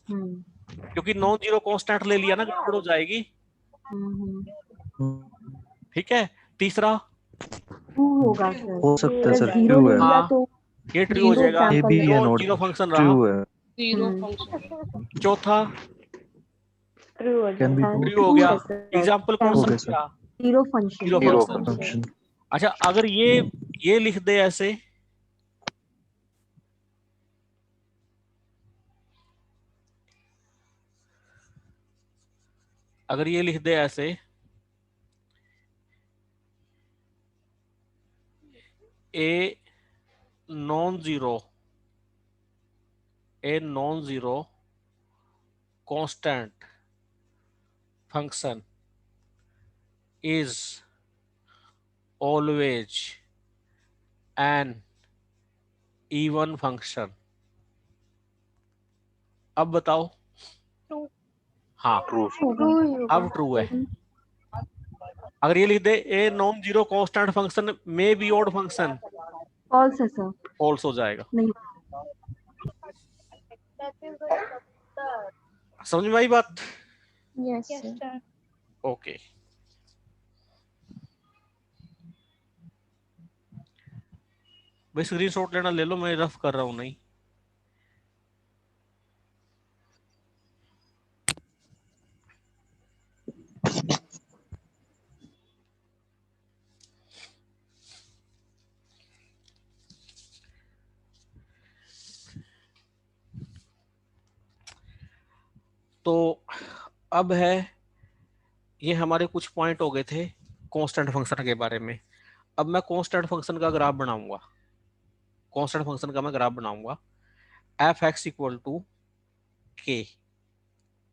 क्योंकि नॉन जीरो कांस्टेंट ले लिया ना, गड़बड़ हो जाएगी। ठीक है, तीसरा ट्रू होगा सर। हो सकता है सर, जीरो ट्रू ले है। लिया हाँ तो ये ट्रू हो जाएगा, ये भी है नोट, जीरो फंक्शन रहा। ट्रू है। चौथा ट्रू हो Can be जाएगा। ट्रू हो गया। सर। एग्जाम्पल कौन सा हो गया सर। दिया? Zero function. Zero function. Function. अच्छा अगर ये लिख दे ऐसे, अगर ये लिख दे ऐसे, ए non zero constant function is always an even function। अब बताओ। True। हाँ अब ट्रू है। अगर ये लिख दे A non zero constant function में बी ऑड फंक्शन, फॉल्स है सर। फॉल्स हो जाएगा। नहीं। समझ में आई बात? Yes Yes sir. sir। Okay भाई स्क्रीनशॉट लेना ले लो, मैं रफ कर रहा हूं नहीं। तो अब है, ये हमारे कुछ पॉइंट हो गए थे कांस्टेंट फंक्शन के बारे में। अब मैं कांस्टेंट फंक्शन का ग्राफ बनाऊंगा, कांस्टेंट फंक्शन का मैं ग्राफ बनाऊंगा। एफ एक्स इक्वल टू के,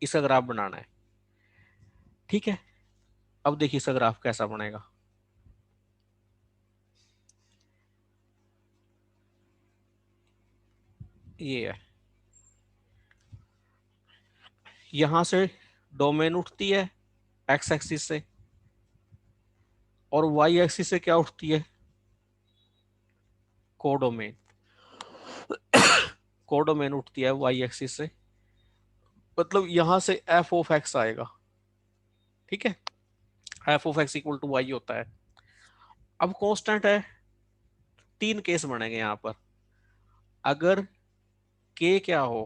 इसका ग्राफ बनाना है। ठीक है, अब देखिए इसका ग्राफ कैसा बनेगा। ये है, यहां से डोमेन उठती है एक्स एक्सिस से, और वाई एक्सिस से क्या उठती है, कोडोमेन। कोडोमेन उठती है वाई एक्सिस से, मतलब यहां से एफ ऑफ एक्स आएगा। ठीक है, F of X equal to Y होता है। अब कांस्टेंट है, 3 केस बनेंगे यहां पर। अगर के क्या हो,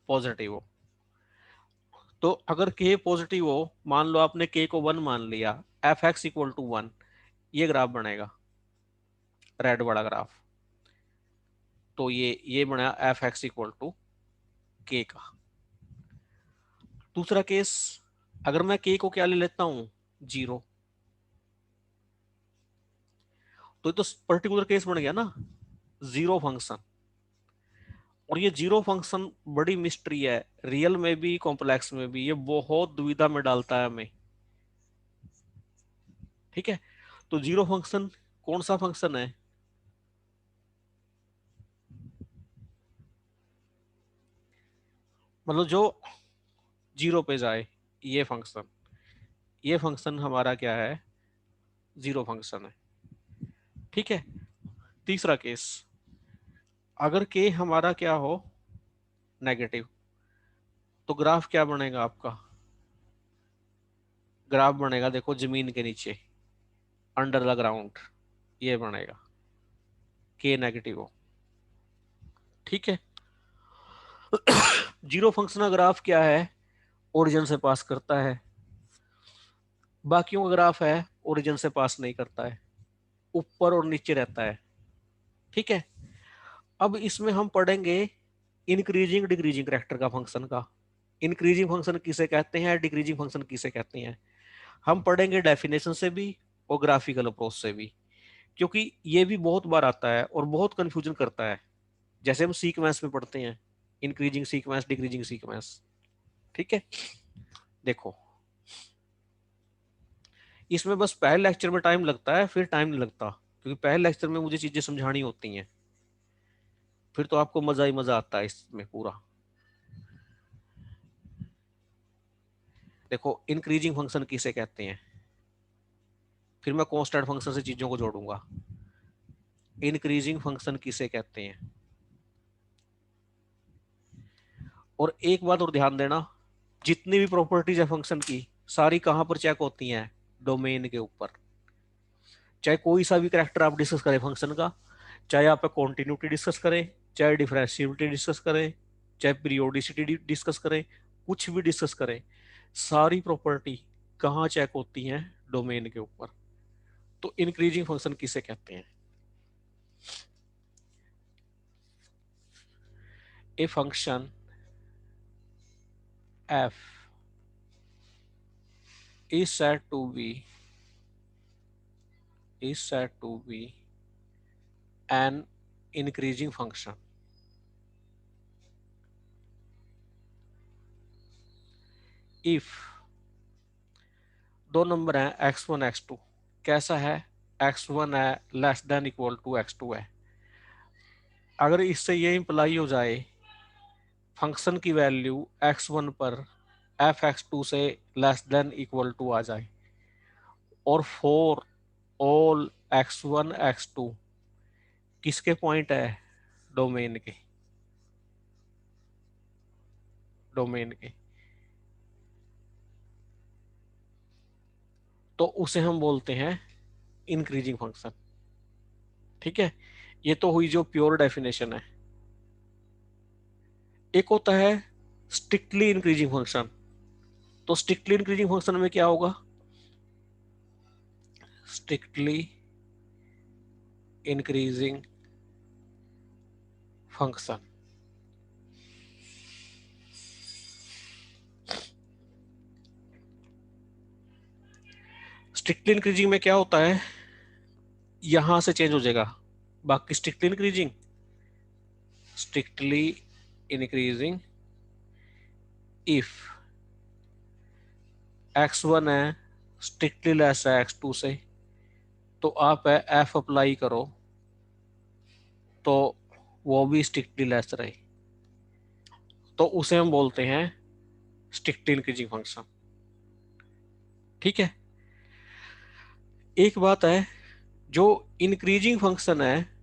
पॉजिटिव हो, तो अगर के पॉजिटिव हो, मान लो आपने के को 1 मान लिया, एफ एक्स इक्वल टू 1, ये ग्राफ बनेगा, रेड वाला ग्राफ। तो ये बना एफ एक्स इक्वल टू के का। दूसरा केस, अगर मैं के को क्या ले लेता हूं, 0, तो ये तो पर्टिकुलर केस बन गया ना, जीरो फंक्शन। और ये जीरो फंक्शन बड़ी मिस्ट्री है, रियल में भी कॉम्प्लेक्स में भी, ये बहुत दुविधा में डालता है हमें। ठीक है, तो जीरो फंक्शन कौन सा फंक्शन है, मतलब जो 0 पे जाए, ये फंक्शन हमारा क्या है, जीरो फंक्शन है। ठीक है, तीसरा केस, अगर के हमारा क्या हो, नेगेटिव, तो ग्राफ क्या बनेगा आपका, ग्राफ बनेगा देखो जमीन के नीचे, अंडर द ग्राउंड, ये बनेगा के नेगेटिव हो। ठीक है। जीरो फंक्शनल ग्राफ क्या है? ओरिजिन से पास करता है। बाकियों का ग्राफ है ओरिजिन से पास नहीं करता है, ऊपर और नीचे रहता है। ठीक है। अब इसमें हम पढ़ेंगे इंक्रीजिंग डिक्रीजिंग कैरेक्टर का फंक्शन का। इंक्रीजिंग फंक्शन किसे कहते हैं, डिक्रीजिंग फंक्शन किसे कहते हैं, हम पढ़ेंगे डेफिनेशन से भी और ग्राफिकल अप्रोच से भी, क्योंकि ये भी बहुत बार आता है और बहुत कंफ्यूजन करता है। जैसे हम सीक्वेंस में पढ़ते हैं, इंक्रीजिंग सीक्वेंस, डिक्रीजिंग सीक्वेंस। ठीक है। देखो इसमें बस पहले लेक्चर में टाइम लगता है, फिर टाइम नहीं लगता, क्योंकि पहले लेक्चर में मुझे चीजें समझानी होती हैं, फिर तो आपको मजा ही मजा आता है इसमें पूरा। देखो इंक्रीजिंग फंक्शन किसे कहते हैं, फिर मैं कांस्टेंट फंक्शन से चीजों को जोड़ूंगा। इंक्रीजिंग फंक्शन किसे कहते हैं, और एक बात और ध्यान देना, जितनी भी प्रॉपर्टीज है फंक्शन की सारी कहां पर चेक होती हैं? डोमेन के ऊपर। चाहे कोई सा भी कैरेक्टर आप डिस्कस करें फंक्शन का, चाहे आप कॉन्टिन्यूटी डिस्कस करें, चाहे डिफरेंशिएबिलिटी डिस्कस करें, चाहे पीरियोडिसिटी डिस्कस करें, कुछ भी डिस्कस करें, सारी प्रॉपर्टी कहाँ चेक होती हैं? डोमेन के ऊपर। तो इंक्रीजिंग फंक्शन किसे कहते हैं? A function f is said to be an increasing function if दो नंबर हैं x1 x2। कैसा है? x1 है less than equal to x2 है। अगर इससे ये इंप्लाई हो जाए फंक्शन की वैल्यू x1 पर f(x2) से लेस देन इक्वल टू आ जाए, और फॉर ऑल x1 x2 किसके पॉइंट है? डोमेन के। डोमेन के। तो उसे हम बोलते हैं इंक्रीजिंग फंक्शन। ठीक है। ये तो हुई जो प्योर डेफिनेशन है। एक होता है स्ट्रिक्टली इंक्रीजिंग फंक्शन। तो स्ट्रिक्टली इंक्रीजिंग फंक्शन में क्या होगा? Strictly increasing function strictly increasing में क्या होता है? यहां से चेंज हो जाएगा। बाकी स्ट्रिक्टली इंक्रीजिंग इफ x1 है स्ट्रिक्टली लेस है x2 से, तो आप है f अप्लाई करो तो वो भी स्ट्रिक्टली लेस रहे, तो उसे हम बोलते हैं स्ट्रिक्टली इंक्रीजिंग फंक्शन। ठीक है। एक बात है, जो इंक्रीजिंग फंक्शन है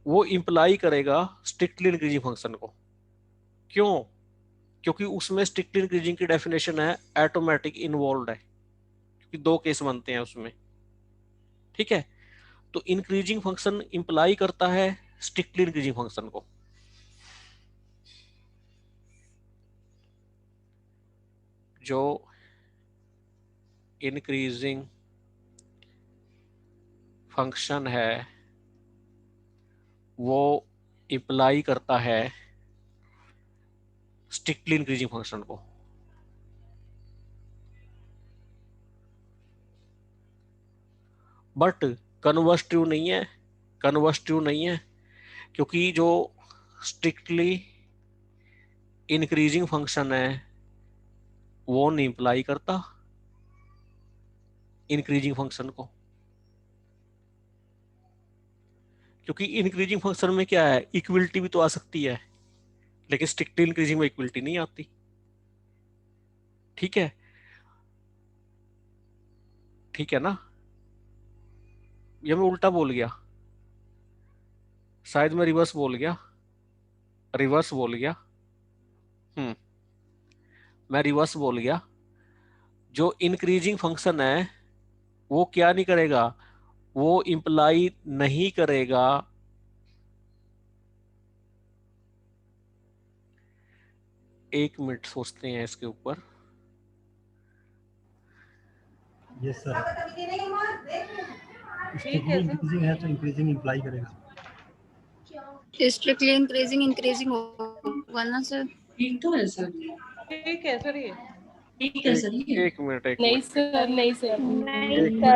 वो इंप्लाई करेगा स्ट्रिक्टली इंक्रीजिंग फंक्शन को। क्यों? क्योंकि उसमें स्ट्रिक्टली इंक्रीजिंग की डेफिनेशन है ऑटोमेटिक इन्वॉल्व है, क्योंकि दो केस बनते हैं उसमें। ठीक है। तो इंक्रीजिंग फंक्शन इंप्लाई करता है स्ट्रिक्टली इंक्रीजिंग फंक्शन को। जो इंक्रीजिंग फंक्शन है वो इंप्लाई करता है स्ट्रिक्टली इंक्रीजिंग फंक्शन को। बट कन्वर्स ट्रू नहीं है, क्योंकि जो स्ट्रिक्टली इंक्रीजिंग फंक्शन है वो नहीं इंप्लाई करता इंक्रीजिंग फंक्शन को। क्योंकि इंक्रीजिंग फंक्शन में क्या है? इक्वलिटी भी तो आ सकती है, लेकिन स्ट्रिक्टली इंक्रीजिंग में इक्वलिटी नहीं आती। ठीक है। ठीक है ना? ये मैं उल्टा बोल गया, शायद मैं रिवर्स बोल गया। मैं रिवर्स बोल गया। जो इंक्रीजिंग फंक्शन है वो क्या नहीं करेगा? वो इंप्लाई नहीं करेगा 1 मिनट सोचते हैं इसके ऊपर। यस सर, स्ट्रिक्टली इंक्रीजिंग है तो इंक्रीजिंग इंप्लाई करेगा। स्ट्रिक्टली इंक्रीजिंग होगा ना सर? ठीक तो है सर, ठीक है सर, ये ठीक है सर ये। 1 मिनट, 1 नहीं मिनट, सर, नहीं सर,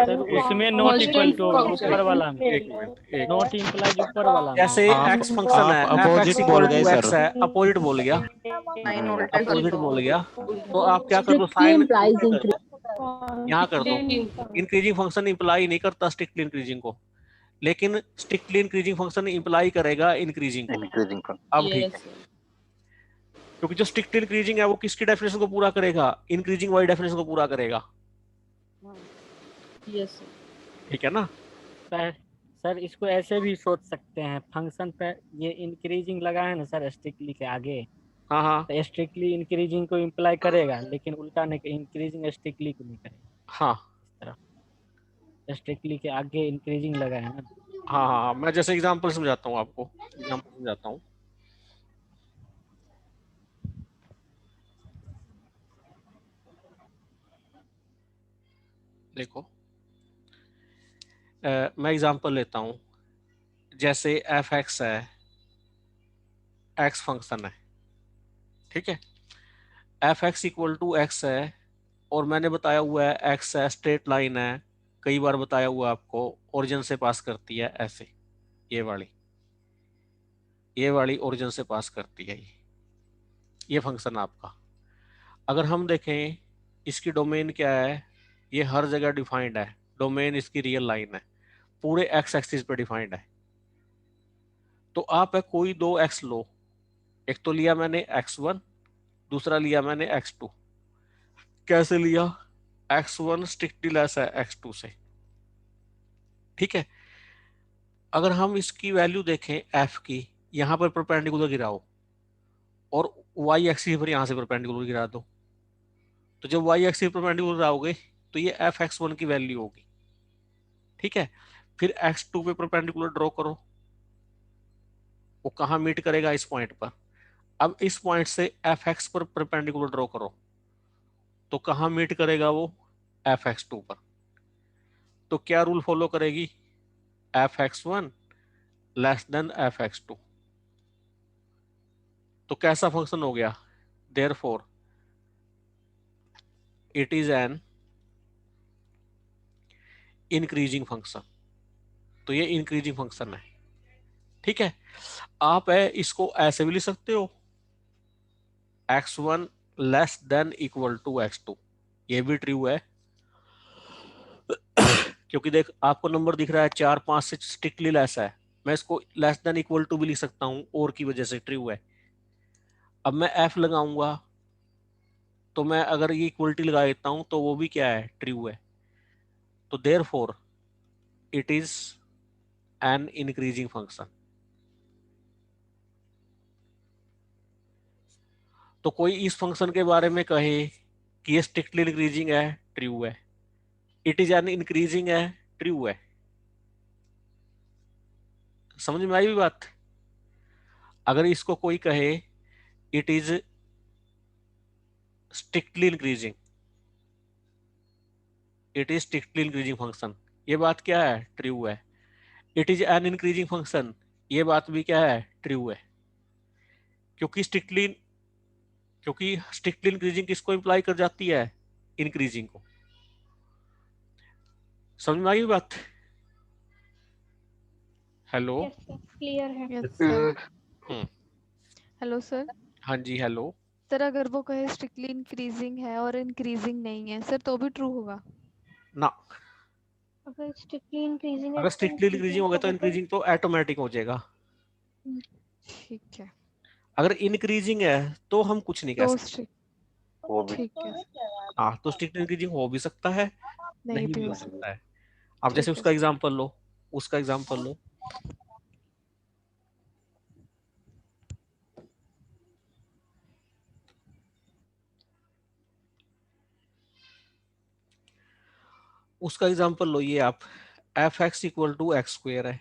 सर उसमें नॉट इक्वल टू ऊपर वाला में, 1 मिनट, 1 नॉट इंप्लाइज ऊपर वाला में। जैसे x फंक्शन है, अपोजिट बोल गए x सर। है, अपोजिट बोल गया, साइन उल्टा कर अपोजिट दो। बोल गया, तो आप क्या कर दो, साइन यहाँ कर दो। इंक्रीजिंग फंक्शन इंप्लाई नहीं करता स्ट्रिक्टली इंक्रीजिंग को, लेकिन स्ट्रिक्टली इंक्रीजिंग फंक्शन इंप्लाई करेगा इंक्रीजिंग को। इंक्रीजिंग का अब ठीक है, क्योंकि जो स्ट्रिक्टली इंक्रीजिंग है वो किसकी डेफिनेशन को पूरा करेगा, इंक्रीजिंग वाली डेफिनेशन को पूरा करेगा। यस ठीक है ना? सर इसको ऐसे भी सोच सकते हैं, फंक्शन पे ये इंक्रीजिंग लगा है ना सर स्ट्रिक्टली के आगे, हाँ हाँ तो स्ट्रिक्टली इंक्रीजिंग को इम्प्लाई करेगा, लेकिन उल्टा नहीं, इंक्रीजिंग स्ट्रिक्टली को नहीं करेगा। हाँ इस तरह स्ट्रिक्टली के आगे इंक्रीजिंग लगा है ना। हाँ हाँ, मैं जैसे एग्जांपल समझाता हूँ आपको, एग्जांपल समझाता हूँ। देखो, मैं एग्जांपल लेता हूँ, जैसे एफ एक्स है, एक्स फंक्शन है, ठीक है, F X equal to X है, और मैंने बताया हुआ है एक्स है, स्ट्रेट लाइन है, कई बार बताया हुआ आपको, ओरिजिन से पास करती है ऐसे, ये वाली ओरिजिन से पास करती है ये फंक्शन आपका। अगर हम देखें इसकी डोमेन क्या है, ये हर जगह डिफाइंड है, डोमेन इसकी रियल लाइन है, पूरे एक्स एक्सिस पे डिफाइंड है। तो आप है कोई दो एक्स लो, एक तो लिया मैंने x1, दूसरा लिया मैंने x2। कैसे लिया? x1 स्ट्रिक्टली लेस है x2 से, ठीक है। अगर हम इसकी वैल्यू देखें f की, यहां पर परपेंडिकुलर गिराओ और y एक्सिस पर यहां से परपेंडिकुलर गिरा दो, तो जब y एक्सिस पर परपेंडिकुलर गिराओगे तो ये f(x1) की वैल्यू होगी, ठीक है। फिर x2 पे परपेंडिकुलर ड्रॉ करो, वो कहां मीट करेगा? इस पॉइंट पर। अब इस पॉइंट से fx पर परपेंडिकुलर ड्रॉ करो, तो कहां मीट करेगा वो? fx2 पर। तो क्या रूल फॉलो करेगी? fx1 less than fx2। तो कैसा फंक्शन हो गया? Therefore it is an increasing function. तो ये इंक्रीजिंग फंक्शन है, ठीक है। आप है इसको ऐसे भी लिख सकते हो, x1 less than equal to x2, ये भी ट्रू है, क्योंकि देख आपको नंबर दिख रहा है 4 5 से स्ट्रिक्टली लेस है, मैं इसको लेस देन इक्वल टू भी लिख सकता हूं, और की वजह से ट्रू है। अब मैं f लगाऊंगा, तो मैं अगर ये इक्वलिटी लगा देता हूं तो वो भी क्या है? ट्रू है। तो therefore it is an increasing function. तो कोई इस फंक्शन के बारे में कहे कि ये स्ट्रिक्टली इंक्रीजिंग है, ट्रू है। इट इज एन इंक्रीजिंग है, ट्रू है। समझ में आई भी बात? अगर इसको कोई कहे it is strictly increasing, it is strictly increasing function, ये बात क्या है? ट्रू है। It is an increasing function, ये बात भी क्या है? ट्रू है। क्योंकि स्ट्रिक्टली इंक्रीजिंग किसको इंप्लाई कर जाती है? इंक्रीजिंग को। समझ में आई बात? हेलो? क्लियर है। Yes sir. Hmm, hello sir. हाँ जी, हेलो। सर अगर वो कहे स्ट्रिक्टली इंक्रीजिंग है और इंक्रीजिंग नहीं है सर, तो भी ट्रू होगा? ना, अगर स्ट्रिक्टली इंक्रीजिंग है अगर तो स्ट्रिक्टली इंक्रीजिंग हो गया तो इंक्रीजिंग तो ऑटोमेटिक हो जाएगा। ठीक है। अगर इंक्रीजिंग है तो हम कुछ नहीं कह तो सकते। वो भी ठीक है, हाँ, तो स्ट्रिक्टली इंक्रीजिंग हो भी सकता है, नहीं भी हो सकता। सकता है। अब ठीक जैसे है उसका सर। एग्जांपल लो, उसका एग्जांपल लो। उसका एग्जांपल लो, ये आप F X equal to X square है,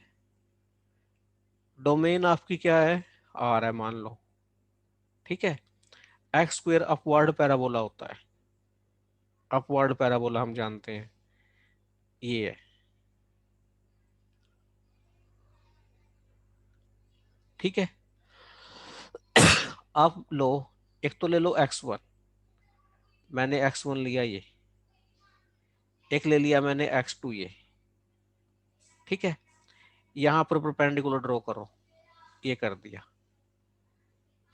डोमेन आपकी क्या है? आर है मान लो, ठीक है। एक्स स्क्वायर अपवर्ड पैराबोला होता है, अपवर्ड पैराबोला हम जानते हैं ये है, ठीक है। आप लो, एक तो ले लो x1, मैंने x1 लिया ये, एक ले लिया मैंने x2 ये, ठीक है। यहां पर परपेंडिकुलर ड्रॉ करो, ये कर दिया,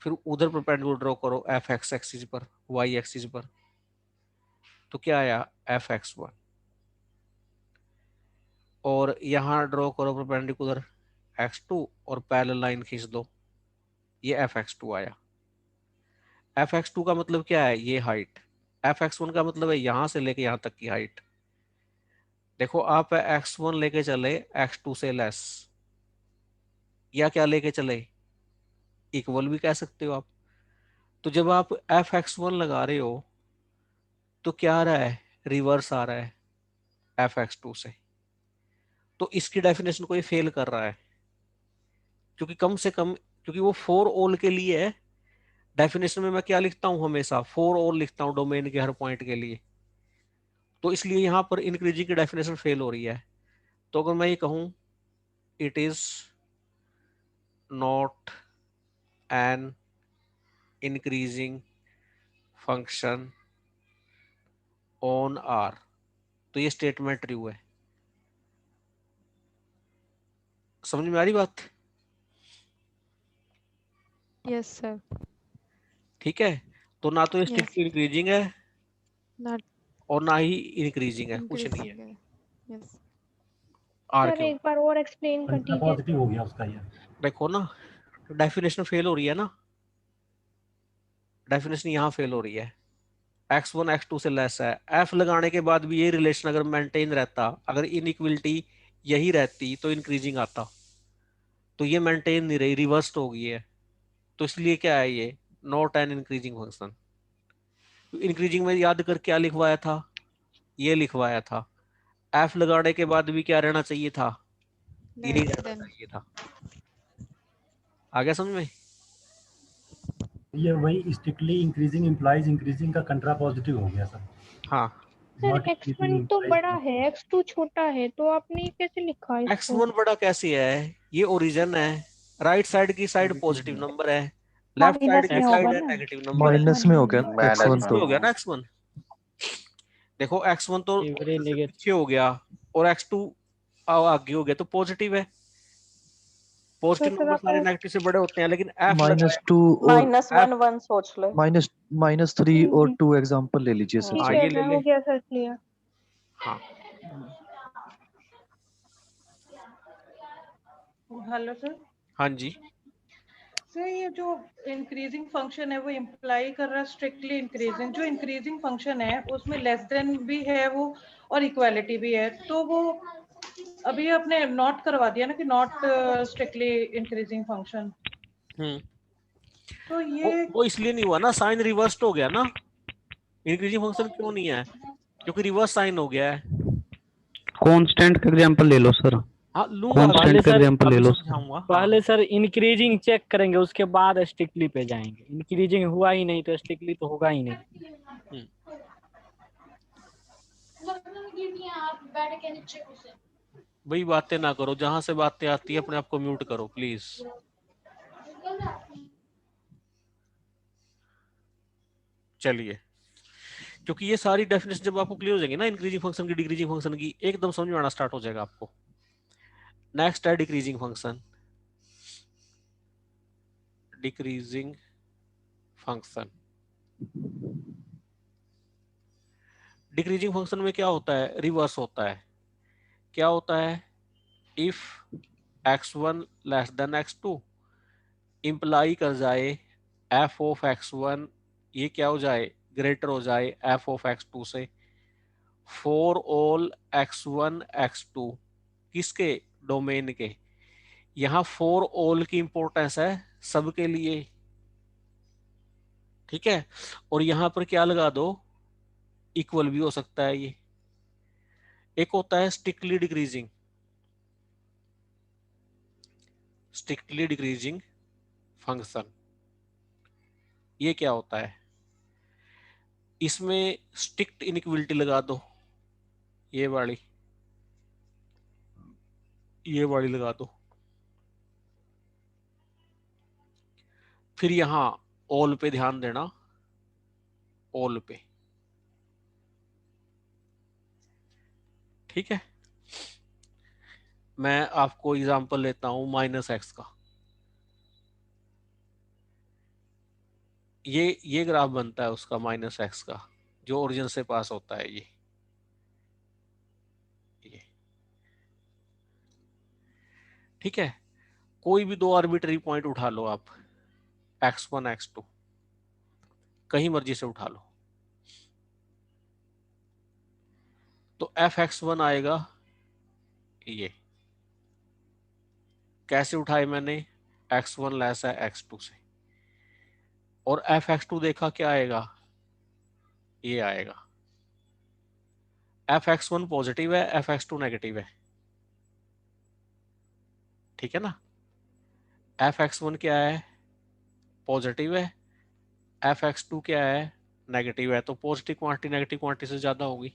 फिर उधर परपेंडिकुलर ड्रॉ करो एफ एक्स एक्सिस पर, वाई एक्सिस पर, तो क्या आया एफ एक्स1, और यहां ड्रॉ करो परपेंडिकुलर x2 और पैरेलल लाइन खींच दो, ये एफ एक्स2 आया। एफ एक्स2 का मतलब क्या है, ये हाइट। एफ एक्स1 का मतलब है यहां से लेके यहां तक की हाइट। देखो आप x1 लेके चले x2 से लेस, या क्या लेके चले, इक्वल भी कह सकते हो आप। तो जब आप एफ एक्स1 लगा रहे हो तो क्या आ रहा है, रिवर्स आ रहा है एफ एक्स2 से, तो इसकी डेफिनेशन को ये फेल कर रहा है, क्योंकि कम से कम, क्योंकि वो फॉर ऑल के लिए है। डेफिनेशन में मैं क्या लिखता हूं, हमेशा फॉर ऑल लिखता हूं डोमेन के हर पॉइंट के लिए, तो इसलिए यहां पर इंक्रीजिंग की डेफिनेशन फेल हो रही है। तो अगर मैं ये कहूं it is not an increasing function on R, तो ये स्टेटमेंट ट्रू है। समझ में आ रही बात? Yes sir. ठीक है, तो ना तो ये स्ट्रिक्टली इंक्रीजिंग है नॉट और ना ही इंक्रीजिंग है, कुछ नहीं है। यस आर सर क्यों? एक बार और एक्सप्लेन कर दीजिए। पॉजिटिव हो गया उसका ये। देखो ना, डेफिनेशन फेल हो रही है ना, डेफिनेशन यहाँ फेल हो रही है। x1 x2 से लेस है, f लगाने के बाद भी ये रिलेशन अगर मेंटेन रहता, अगर इनइक्वलिटी यही रहती तो इंक्रीजिंग आता, तो ये मेंटेन नहीं रही, रिवर्स्ड हो गई है। तो इसलिए क्या है, ये not an increasing function. Increasing में याद कर क्या लिखवाया था, ये लिखवाया था। f लगाने के बाद भी क्या रहना चाहिए था, यही रहना चाहिए था। आ गया समझ में? ये वही स्ट्रिक्टली इंक्रीजिंग इम्प्लाइज इंक्रीजिंग का कंट्रा पॉजिटिव हो गया सर। हाँ सर x1 तो बड़ा है, x2 छोटा है, तो आपने कैसे लिखा इसको? x1 बड़ा कैसे है, ये ओरिजिन है, राइट साइड की साइड पॉजिटिव नंबर है, लेफ्ट साइड की साइड है नेगेटिव नंबर। माइनस में हो गया x1 तो हो गया ना x1। देखो x1 तो पीछे हो गया और x2 आगे हो गया, तो पॉजिटिव है। पॉजिटिव नंबर सारे नेगेटिव से बड़े होते हैं, लेकिन f -2 -1 1 सोच लो। -3 और 2 एग्जांपल ले लीजिए सर। हाँ ये ले ले। हो गया सर, क्लियर। हाँ हेलो सर। हाँ जी सर ये जो इंक्रीजिंग फंक्शन है वो इम्प्लाई कर रहा है स्ट्रिक्टली इंक्रीजिंग। जो इंक्रीजिंग फंक्शन है उसमें लेस देन भी है वो और इक्वालिटी भी है, तो वो अभी आपने नॉट करवा दिया ना कि नॉट स्ट्रिक्टली इंक्रीजिंग फंक्शन। तो ये वो इसलिए नहीं हुआ ना, साइन रिवर्स्ड हो गया ना। इंक्रीजिंग फंक्शन क्यों नहीं है, क्योंकि रिवर्स साइन हो गया है। कांस्टेंट का एग्जांपल ले लो सर। हाँ लूंगा, कांस्टेंट का एग्जांपल ले लो। पहले सर इंक्रीजिंग चेक करेंगे, उसके बाद स्ट्रिक्टली पे जाएंगे। इंक्रीजिंग हुआ ही नहीं तो स्ट्रिक्टली तो होगा ही नहीं। वही बातें ना करो, जहां से बातें आती है अपने आप को म्यूट करो प्लीज। चलिए, क्योंकि ये सारी डेफिनेशन जब आपको क्लियर हो जाएंगी ना, इंक्रीजिंग फंक्शन की, डिक्रीजिंग फंक्शन की, एकदम समझ में आना स्टार्ट हो जाएगा आपको। नेक्स्ट है decreasing function. Decreasing function, decreasing function में क्या होता है, रिवर्स होता है। क्या होता है, if x1 less than x2 imply कर जाए f ऑफ x1 ये क्या हो जाए, ग्रेटर हो जाए f ऑफ x2 से, फॉर ऑल x1 x2 किसके, डोमेन के। यहां फॉर ऑल की इंपॉर्टेंस है, सबके लिए, ठीक है। और यहां पर क्या लगा दो, इक्वल भी हो सकता है ये। एक होता है strictly decreasing, strictly decreasing function. ये क्या होता है, इसमें स्ट्रिक्ट इनइक्वलिटी लगा दो, ये वाली लगा दो। फिर यहां ऑल पे ध्यान देना, ऑल पे, ठीक है। मैं आपको एग्जांपल लेता हूं -x का। ये ग्राफ बनता है उसका -x का, जो ओरिजिन से पास होता है। ये ठीक है। कोई भी दो आर्बिट्री पॉइंट उठा लो आप, x1 x2, कहीं मर्जी से उठा लो, तो fx1 आएगा। ये कैसे उठाए मैंने, x1 लेस है x2 से, और fx2 देखा क्या आएगा, ये आएगा। fx1 पॉजिटिव है, fx2 नेगेटिव है, ठीक है ना। fx1 क्या है, पॉजिटिव है, fx2 क्या है, नेगेटिव है, तो पॉजिटिव क्वांटिटी नेगेटिव क्वांटिटी से ज्यादा होगी,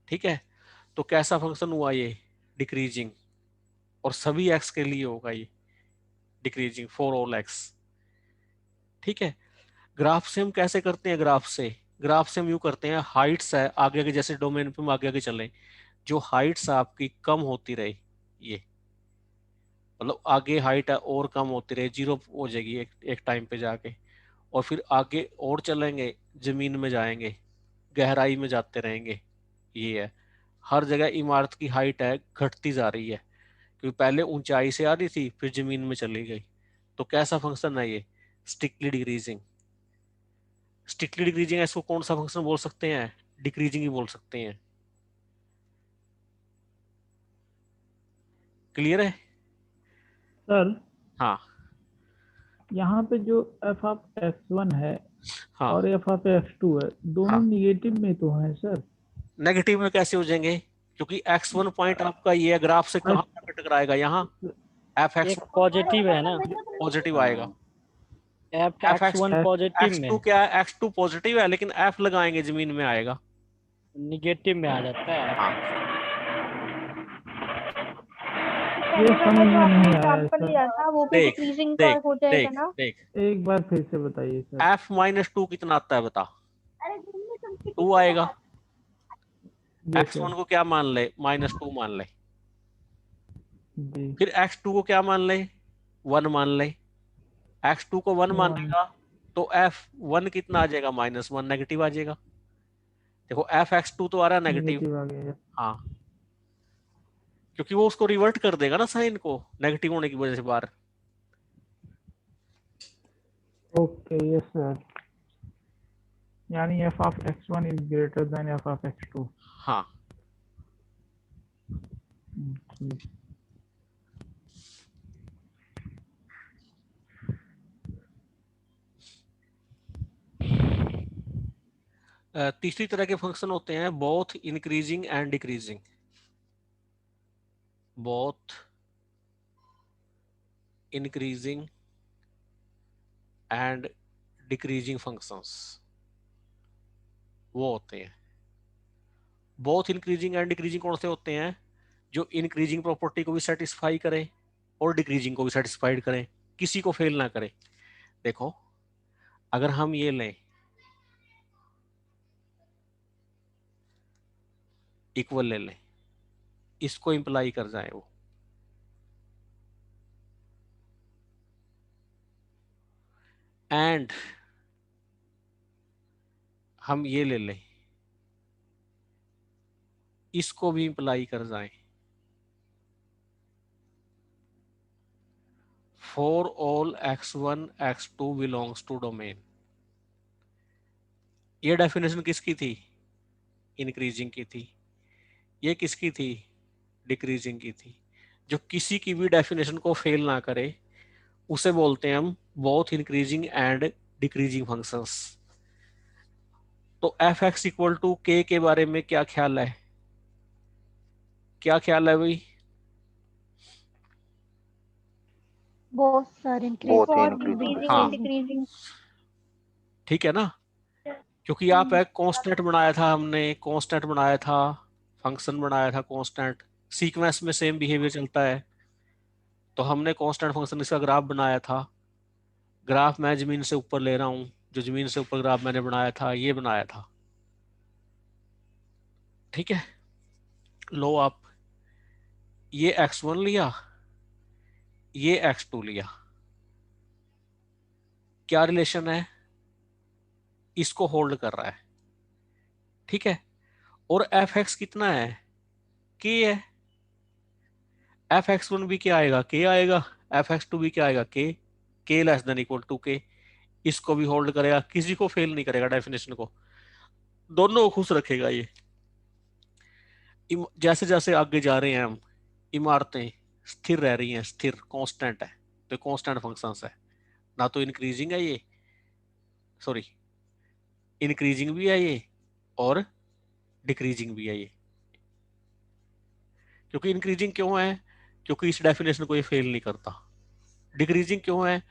ठीक है। तो कैसा फंक्शन हुआ ये, डिक्रीजिंग, और सभी x के लिए होगा ये डिक्रीजिंग फॉर ऑल x, ठीक है। ग्राफ से हम कैसे करते हैं, ग्राफ से हम यूं करते हैं, हाइट्स है आगे आगे, जैसे डोमेन पे हम आगे आगे चले, जो हाइट्स आपकी कम होती रहे, ये मतलब आगे हाइट है और कम होती रहे, जीरो हो जाएगी एक टाइम पे जाके, और फिर आगे और चलेंगे, जमीन में जाएंगे, गहराई में जाते रहेंगे। ये है, हर जगह इमारत की हाइट है घटती जा रही है, क्योंकि पहले ऊंचाई से आ रही थी फिर जमीन में चली गई। तो कैसा फंक्शन है ये, स्ट्रिक्टली डिक्रीजिंग। स्ट्रिक्टली डिक्रीजिंग इसको कौन सा फंक्शन बोल सकते हैं, डिक्रीजिंग ही बोल सकते हैं। क्लियर है सर? हाँ यहाँ पे जो f ऑफ x1 है हाँ, और f ऑफ x2 है, दोनों हाँ निगेटिव में तो हैं सर। नेगेटिव में कैसे हो जाएंगे, क्योंकि x1 पॉइंट आपका ये है, ग्राफ से कहाँ पर टकराएगा, यहाँ fx एक पॉजिटिव है ना, पॉजिटिव आएगा, fx1 पॉजिटिव में, x2 क्या है, x2 पॉजिटिव है, लेकिन f लगाएंगे जमीन में आएगा, निगेटिव में आ जाता है। ये समझ में नहीं आया एग्जांपल सर। लिया था वो भी देख डिक्रीजिंग का देख हो जाएगा देख ना। देख, एक बार फिर से बताइए सर। f-2 कितना आता है बता, 2 आएगा। x1 को क्या मान ले, -2 मान ले, फिर x2 को क्या मान ले, 1 मान ले। x2 को 1 मानेगा तो f1 कितना आ जाएगा, -1, नेगेटिव आ जाएगा। देखो fx2 तो आ रहा है नेगेटिव, आ गया। हाँ, क्योंकि वो उसको रिवर्ट कर देगा ना साइन को, नेगेटिव होने की वजह से बाहर। ओके यस सर, यानी f of x1 is greater than f of x2। हाँ तीसरी तरह के फंक्शन होते हैं both increasing and decreasing. Both increasing and decreasing functions वो होते हैं। बोथ इंक्रीजिंग एंड डिक्रीजिंग कौन से होते हैं, जो इंक्रीजिंग प्रॉपर्टी को भी सेटिस्फाई करें और डिक्रीजिंग को भी सेटिस्फाइड करें, किसी को फेल ना करें। देखो अगर हम ये लें इक्वल ले लें, इसको इंप्लाई कर जाए वो, एंड हम ये ले लें, इसको भी इंप्लाई कर जाए, for all x1 x2 belongs to domain. ये डेफिनेशन किसकी थी, इंक्रीजिंग की थी। ये किसकी थी, डिक्रीजिंग की थी। जो किसी की भी डेफिनेशन को फेल ना करे उसे बोलते हैं हम both increasing and decreasing functions. तो f(x) इक्वल टू k के बारे में क्या ख्याल है, क्या ख्याल है भाई? बहुत सारे इंक्रीजिंग डिक्रीजिंग। ठीक है ना, क्योंकि आप एक कांस्टेंट बनाया था, हमने कांस्टेंट बनाया था, फंक्शन बनाया था कांस्टेंट, सीक्वेंस में सेम बिहेवियर चलता है, तो हमने कांस्टेंट फंक्शन इसका ग्राफ बनाया था। ग्राफ मैं जमीन से ऊपर ले रहा हूं, जो जमीन से ऊपर ग्राफ मैंने बनाया था ये बनाया था। ठीक है, लो आप ये x1 लिया, ये x2 लिया, क्या रिलेशन है, इसको होल्ड कर रहा है। ठीक है, और fx कितना है, k है, fx1 भी क्या आएगा, k आएगा, fx2 भी क्या आएगा, k less than equal to k। इसको भी होल्ड करेगा, किसी को फेल नहीं करेगा, डेफिनेशन को, दोनों को खुश रखेगा ये। जैसे जैसे आगे जा रहे हैं हम, इमारतें स्थिर रह रही हैं, स्थिर कांस्टेंट है, तो कांस्टेंट फंक्शंस है, ना तो इंक्रीजिंग है ये, सॉरी इंक्रीजिंग भी है ये और डिक्रीजिंग भी है ये। क्योंकि इंक्रीजिंग क्यों है, क्योंकि इस डेफिनेशन को ये फेल नहीं करता। डिक्रीजिंग क्यों है,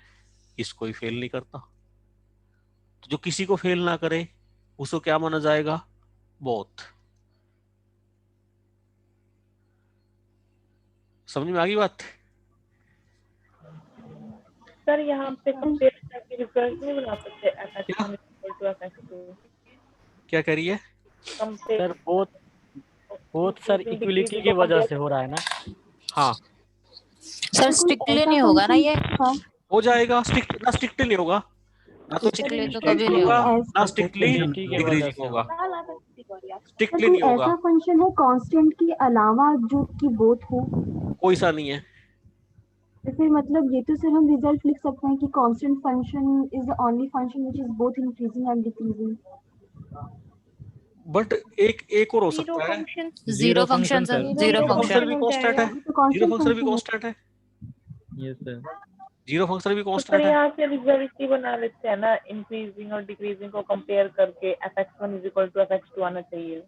इसको ही फेल नहीं करता। तो जो किसी को फेल ना करे उसको क्या माना जाएगा, बोथ। समझ में आ गई बात? सर यहाँ पे कंपेयर करके रिजल्ट नहीं बना सकते fx1 = fx2? क्या कह रही है? सर बोथ सर इक्वलिटी की वजह से हो रहा है ना। हाँ सर स्ट्रिक्टली नहीं होगा ना ये? हो जाएगा, ना स्ट्रिक्टली नहीं होगा, ना तो स्ट्रिक्टली तो कभी नहीं होगा, ना स्ट्रिक्टली डिक्रीजिंग होगा, स्ट्रिक्टली कोई नहीं होगा। ऐसा फंक्शन है कांस्टेंट के अलावा जो कि बोथ हो? कोई सा नहीं है। तो फिर मतलब ये तो सर हम रिजल्ट लिख सकते हैं कि constant function is the only function which is both increasing and decreasing. But एक और हो सकता है, zero function sir, zero function भी कांस्टेंट है, जीरो फंक्शन भी कांस्टेंट है, यस सर, जीरो फंक्शन भी तो कांस्टेंट सर है। यहाँ से रिजल्ट ही बना लेते हैं ना, इंक्रीजिंग और डिक्रीजिंग को कंपेयर करके fx1 = fx2 आना चाहिए।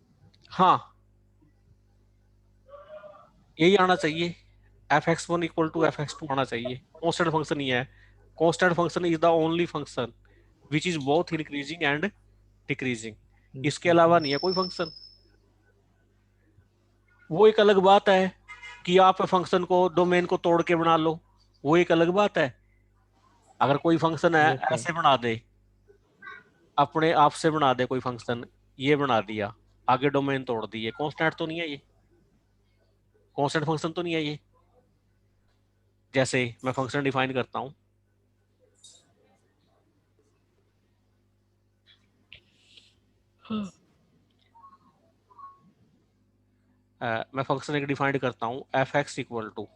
हाँ यही आना चाहिए, fx1 = fx2 आना चाहिए। कांस्टेंट फंक्शन ही है, constant function is the only function which is both increasing and decreasing, इसके अलावा नहीं है कोई फंक्शन। वो एक अलग बात है कि आप फंक्शन को, डोमेन को तोड़ के बना लो, वो एक अलग बात है। अगर कोई फंक्शन है ऐसे बना दे, अपने आप से बना दे कोई फंक्शन, ये बना दिया, आगे डोमेन तोड़ दिए, कांस्टेंट तो नहीं है ये, कांस्टेंट फंक्शन तो नहीं है ये। जैसे मैं फंक्शन डिफाइन करता हूं, मैं फंक्शन एक डिफाइन करता हूं, fx =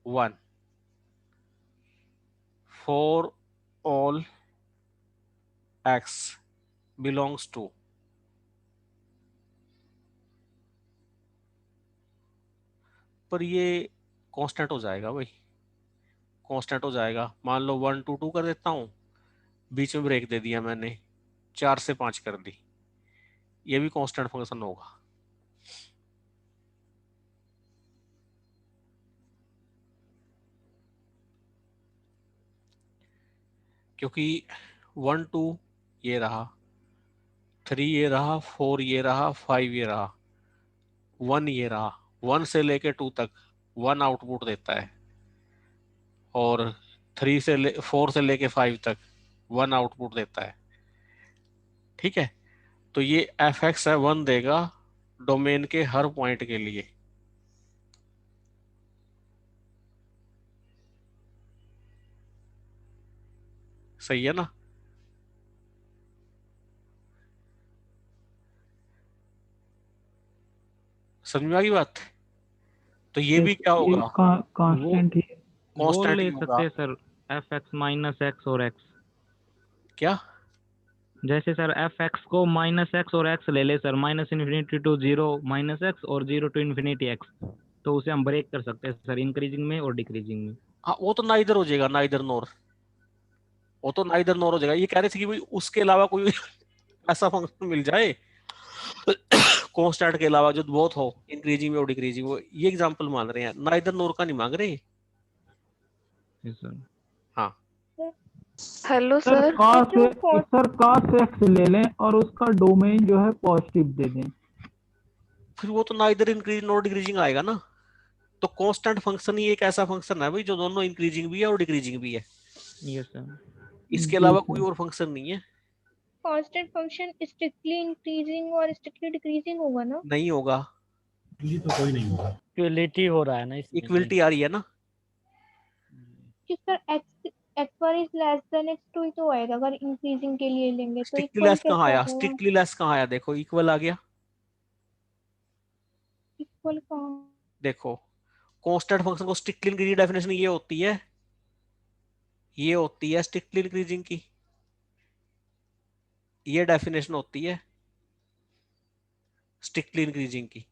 1 for all x belongs to पर ये कांस्टेंट हो जाएगा भाई, कांस्टेंट हो जाएगा। मान लो 1 to 2 कर देता हूं, बीच में ब्रेक दे दिया मैंने, 4 से 5 कर दी, ये भी कांस्टेंट फंक्शन होगा। क्योंकि 1 2 ये रहा, 3 ये रहा, 4 ये रहा, 5 ये रहा, 1 ये रहा, 1 से लेके 2 तक 1 आउटपुट देता है, और 4 से लेके 5 तक 1 आउटपुट देता है। ठीक है, तो ये fx है 1 देगा डोमेन के हर पॉइंट के लिए। सही है ना? समझ में आ गई बात? तो ये भी क्या होगा, कांस्टेंट ही वो ले सकते हैं सर, fx - x और x। क्या? जैसे सर fx को -x और x ले ले सर, -∞ to 0 -x और 0 to ∞ x, तो उसे हम ब्रेक कर सकते हैं सर इंक्रीजिंग में और डिक्रीजिंग में। हाँ वो तो नाइदर हो जाएगा, नाइदर नोर, वो तो नाइदर नोर हो जाएगा। ये कह रहे थे कि भाई उसके अलावा कोई ऐसा फंक्शन मिल जाए कांस्टेंट के अलावा जो बहुत हो, इंक्रीजिंग में और डिक्रीजिंग में, ये एग्जांपल मान रहे हैं, नाइदर नोर का नहीं मांग रहे। सर हाँ hello sir sir. cos x ले लें और उसका डोमेन जो है पॉजिटिव दे दें। फिर वो तो नाइदर इंक्रीज नॉट डिक्रीजिंग आएगा ना। तो कांस्टेंट फंक्शन ही एक ऐसा फंक्शन है भाई जो दोनों इंक्रीजिंग भी है और डिक्रीजिंग भी है। Yes sir. इसके अलावा कोई और फंक्शन नहीं है। कांस्टेंट फंक्शन स्ट्रिक्टली इंक्रीजिंग और स्ट्रिक्टली डिक्रीजिंग होगा ना? नहीं होगा, तो कोई नहीं होगा। इक्वलिटी हो रहा है ना इसमें। इक्वलिटी आ रही है ना। कि sir x1 is less than x2 ही तो आएगा अगर इंक्रीजिंग के लिए लेंगे तो स्ट्रिक्टली इक्वल लेस कैसे कहाँ आ आया? जाएगा? स्ट्रिक्टली लेस कहाँ आया? देखो इक्वल आ गया। इक्वल कहाँ? देखो कांस्टेंट फंक्शन को स्ट्रिक्टली इंक्रीजिंग डेफिनेशन ये होती है स्ट्रिक्टली इंक्रीजिंग की, ये डेफिनेशन होती है स्ट्रिक्टली इंक्रीजिंग की।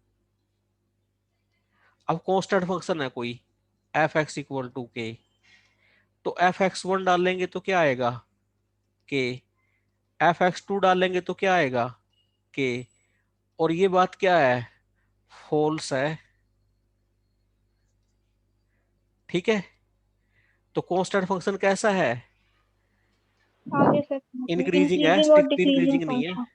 अब कांस्टेंट फंक्शन है कोई एफ एक्स इक्वल टू के, तो एफ एक्स वन डालेंगे तो क्या आएगा? के। एफ एक्स टू डालेंगे तो क्या आएगा? के। और ये बात क्या है? फॉल्स है। ठीक है, तो कांस्टेंट फंक्शन कैसा है? आगे सर इंक्रीजिंग है, इंक्रीजिंग और स्ट्रिक्टली डिक्रीजिंग इंक्रीजिंग नहीं है। फंक्शन।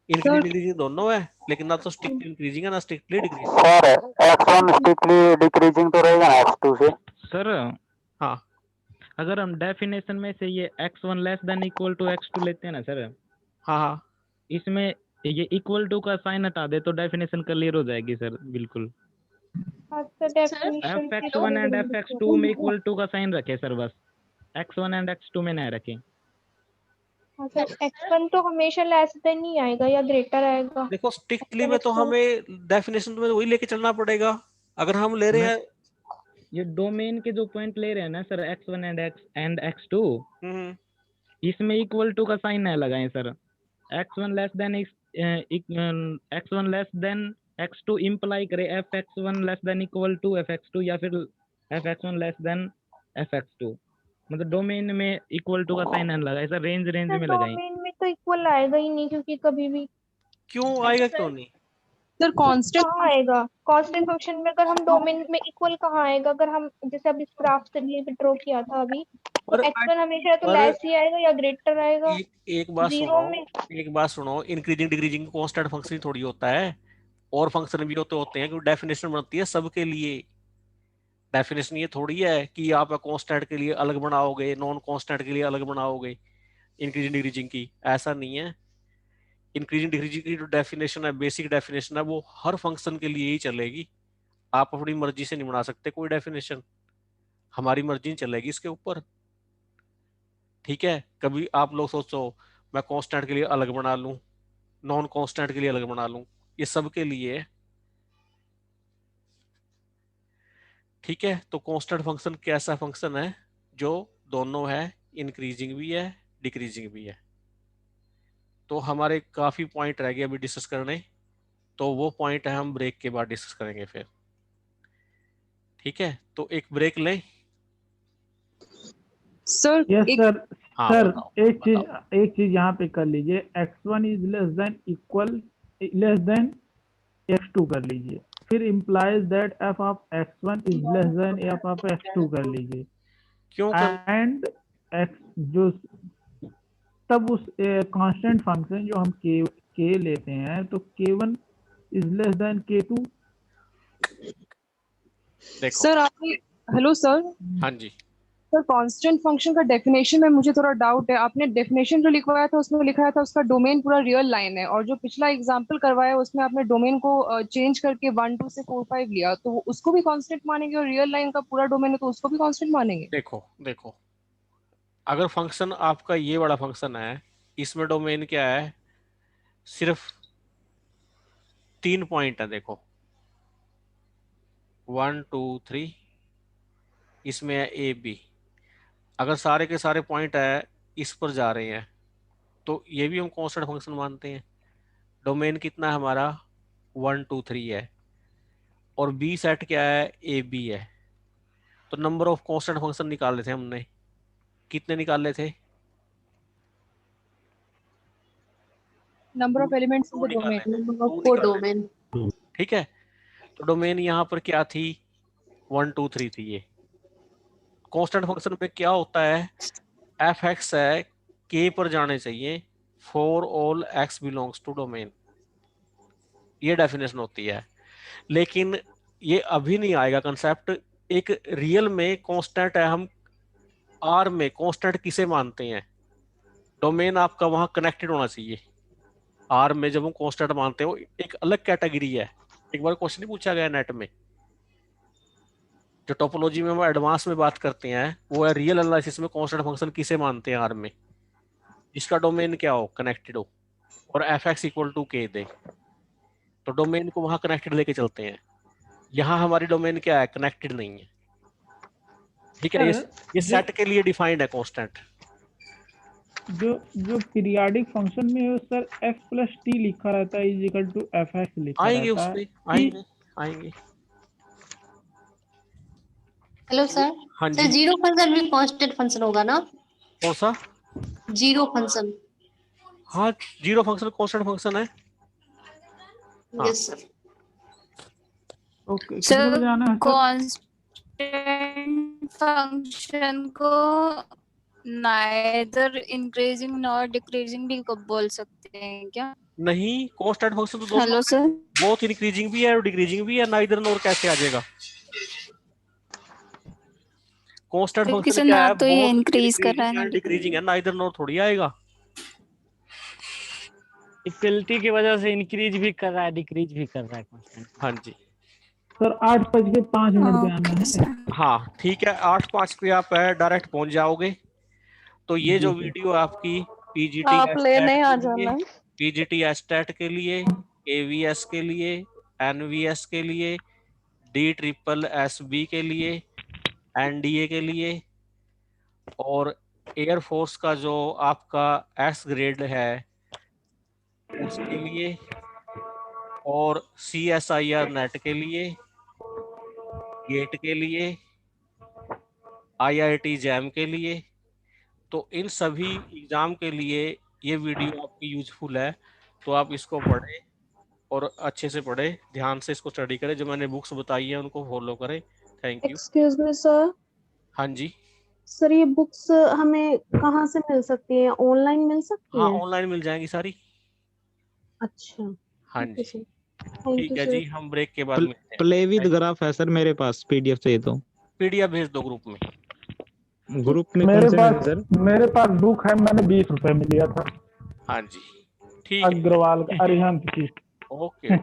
इंक्रीजिंग डिक्रीजिंग दोनों है, लेकिन ना तो स्ट्रिक्टली इंक्रीजिंग है ना strictly decreasing. Sir x1 strictly decreasing तो रहेगा ना x2 से। सर हाँ, अगर हम डेफिनेशन में से ये x1 less than equal to x2 लेते हैं ना सर, हाँ हाँ, इसमें ये इक्वल टू का साइन हटा दे तो डेफिनेशन क्लियर हो जाएगी सर बिल्कुल। fx1 एंड fx2 में इक्वल टू का साइन रखे सर, बस x1 एंड x2 में नहीं रखें। सर x1 तो हमेशा लेस देन ही आएगा या ग्रेटर आएगा। देखो स्ट्रिक्टली में तो हमें डेफिनेशन में वही लेके चलना पड़ेगा। अगर हम ले रहे हैं ये डोमेन के जो पॉइंट ले रहे हैं ना सर x1 एंड x2, इसमें इक्वल टू का साइन नहीं लगाएं sir. x1 less than x2 imply करे fx1 less than equal to fx2 या फिर fx1 लेस देन fx2, मतलब डोमेन में इक्वल टू का साइन नहीं लगाए सर, रेंज में लगाएं। डोमेन में तो इक्वल आएगा ही नहीं क्योंकि कभी भी। क्यों आएगा क्यों नहीं? सर कांस्टेंट कहाँ आएगा? कांस्टेंट फंक्शन में अगर हम डोमेन में इक्वल कहाँ आएगा? अगर हम जैसे अब इस ग्राफ से लिए ड्रॉ किया था अभी, तो x1 हमेशा तो लेस ही आएगा या ग्रेटर आएगा। एक बात सुनो, इंक्रीजिंग डिक्रीजिंग कांस्टेंट फंक्शन थोड़ी होता है, और फंक्शन भी होते हैं क्योंकि डेफिनेशन बनती है सबके लिए। डेफिनेशन ये थोड़ी है कि आप कांस्टेंट के लिए अलग बनाओगे, नॉन कांस्टेंट के लिए अलग बनाओगे इंक्रीजिंग डिक्रीजिंग की, ऐसा नहीं है। इंक्रीजिंग डिक्रीजिंग की जो डेफिनेशन है, बेसिक डेफिनेशन है, वो हर फंक्शन के लिए ही चलेगी। आप अपनी मर्जी से नहीं बना सकते कोई डेफिनेशन, हमारी मर्जी नहीं चलेगी इसके ऊपर। ठीक है, कभी आप लोग सोचो मैं कांस्टेंट के लिए अलग बना लूं, नॉन कांस्टेंट के लिए अलग बना लूं, ये सब के लिए है। ठीक है, तो कांस्टेंट फंक्शन कैसा फंक्शन है? जो दोनों है, इंक्रीजिंग भी है डिक्रीजिंग भी है। तो हमारे काफी पॉइंट रह गए अभी डिस्कस करने, तो वो पॉइंट है हम ब्रेक के बाद डिस्कस करेंगे फिर। ठीक है, तो एक ब्रेक लें सर। Yes sir. हाँ, सर बताओ, एक चीज यहाँ पे कर लीजिए, x1 is less than x2 कर लीजिए, फिर implies that f of x1 is less than f of x2 कर लीजिए। क्यों एंड x जो तब उस कांस्टेंट फंक्शन जो हम k लेते हैं तो k1 is less than k2। देखो सर आपने, हेलो सर। हाँ जी सर कांस्टेंट फंक्शन का डेफिनेशन में मुझे थोड़ा डाउट है। आपने डेफिनेशन जो लिखवाया था उसमें लिखा था उसका डोमेन पूरा रियल लाइन है, और जो पिछला एग्जांपल करवाया उसमें आपने डोमेन को चेंज करके 1 2 से 4 5 लिया, तो उसको भी कांस्टेंट मानेंगे? और रियल लाइन का पूरा डोमेन है तो उसको भी कांस्टेंट मानेंगे? देखो अगर फंक्शन आपका ये बड़ा फंक्शन है, इसमें डोमेन क्या है? सिर्फ 3 पॉइंट है। देखो 1 2 3, इसमें है ए बी। अगर सारे के सारे पॉइंट है इस पर जा रहे हैं तो ये भी हम कांस्टेंट फंक्शन मानते हैं। डोमेन कितना है हमारा? 1 2 3 है, और बी सेट क्या है? ए बी है। तो नंबर ऑफ कांस्टेंट फंक्शन निकाले थे हमने, कितने निकाले थे? Number of elements in the domain. ठीक है, तो डोमेन यहाँ पर क्या थी? 1 2 3 थी। ये कांस्टेंट फंक्शन में क्या होता है? एफ एक्स है के पर जाने चाहिए for all X belongs to domain, ये डेफिनेशन होती है। लेकिन ये अभी नहीं आएगा कंसेप्ट। एक रियल में कांस्टेंट है, हम आर में कांस्टेंट किसे मानते हैं, डोमेन आपका वहां कनेक्टेड होना चाहिए। आर में जब हम कांस्टेंट मानते हो एक अलग कैटेगरी है। एक बार क्वेश्चन नहीं पूछा गया नेट में, जो टोपोलॉजी में हम एडवांस में बात करते हैं वो है रियल एनालिसिस में कांस्टेंट फंक्शन किसे मानते हैं आर में, जिसका डोमेन क्या हो, कनेक्टेड हो, और एफ एक्स इक्वल टू के दे, तो डोमेन को वहां कनेक्टेड लेके चलते हैं। यहाँ हमारी डोमेन क्या है, कनेक्टेड नहीं है। ठीक है, ये सेट के लिए डिफाइंड है कांस्टेंट। जो पीरियाडिक फंक्शन में है सर f प्लस टी लिखा रहता है is equal to F X लिखा आएंगे रहता है। उसमें आएंगे। Hello sir. हाँ सर जी, जीरो फंक्शन भी कांस्टेंट फंक्शन होगा ना? कौन सा? Zero function. हाँ, जीरो फंक्शन कांस्टेंट फंक्शन है। हाँ। Yes sir. ओके, सर जाना है कांस्टेंट फंक्शन को नाइदर इंक्रीजिंग नॉर डिक्रीजिंग भी बोल सकते हैं क्या? नहीं, कांस्टेंट फंक्शन तो हेलो सर, बहुत इंक्रीजिंग भी है और डिक्रीजिंग भी है, नाइदर नॉर कैसे आ जाएगा? कांस्टेंट क्योंकि फंक्शन सर क्या ना है, तो ये बहुत इंक्रीज कर रहा है ना डिक्रीजिंग है, नाइदर नॉर थोड़ी आएगा। इक्वलिटी की वजह से इंक्रीज भी कर रहा है, डिक्रीज भी कर रहा है कांस्टेंट। हाँ जी सर 8:05 पे आना है। हाँ, ठीक है, 8:05 पे आप डायरेक्ट पहुंच जाओगे। तो ये जो वीडियो आपकी पीजीटी आप लेने आ के लिए, जाना। पीजीटी एस्टेट के लिए, एवीएस के लिए, एनवीएस के लिए, DSSB के लिए, एनडीए के लिए, और एयरफोर्स का जो आपका एस ग्रेड है उसके लिए, और CSIR नेट के लिए, गेट के लिए, IIT जैम के लिए। तो इन सभी एग्जाम के लिए ये वीडियो आपकी यूजफुल है, तो आप इसको पढ़ें और अच्छे से पढ़ें, ध्यान से इसको स्टडी करें। जो मैंने बुक्स बताई है उनको फॉलो करें। Thank you. Excuse me sir. हाँ जी, सर ये बुक्स हमें कहाँ से मिल सकती हैं? ऑनलाइन मिल सकती हाँ हैं? ऑनलाइन मिल जाएंगी सारी। अच्छा, हाँ ठीक है जी, सर। थैंक ठीक यू है सर। जी, हम ब्रेक के बाद मिलते हैं। प्ले विद ग्राफ है सर मेरे पास, पीडीएफ चाहिए तो PDF भेज दो ग्रुप में। ग्रुप में मेरे कौन से में पास सर? मेरे पास बुक है, मैंने 20 रुपए में लिया था। हाँ जी, ठीक है, अग्रवाल का, अरिहंत की। ओके।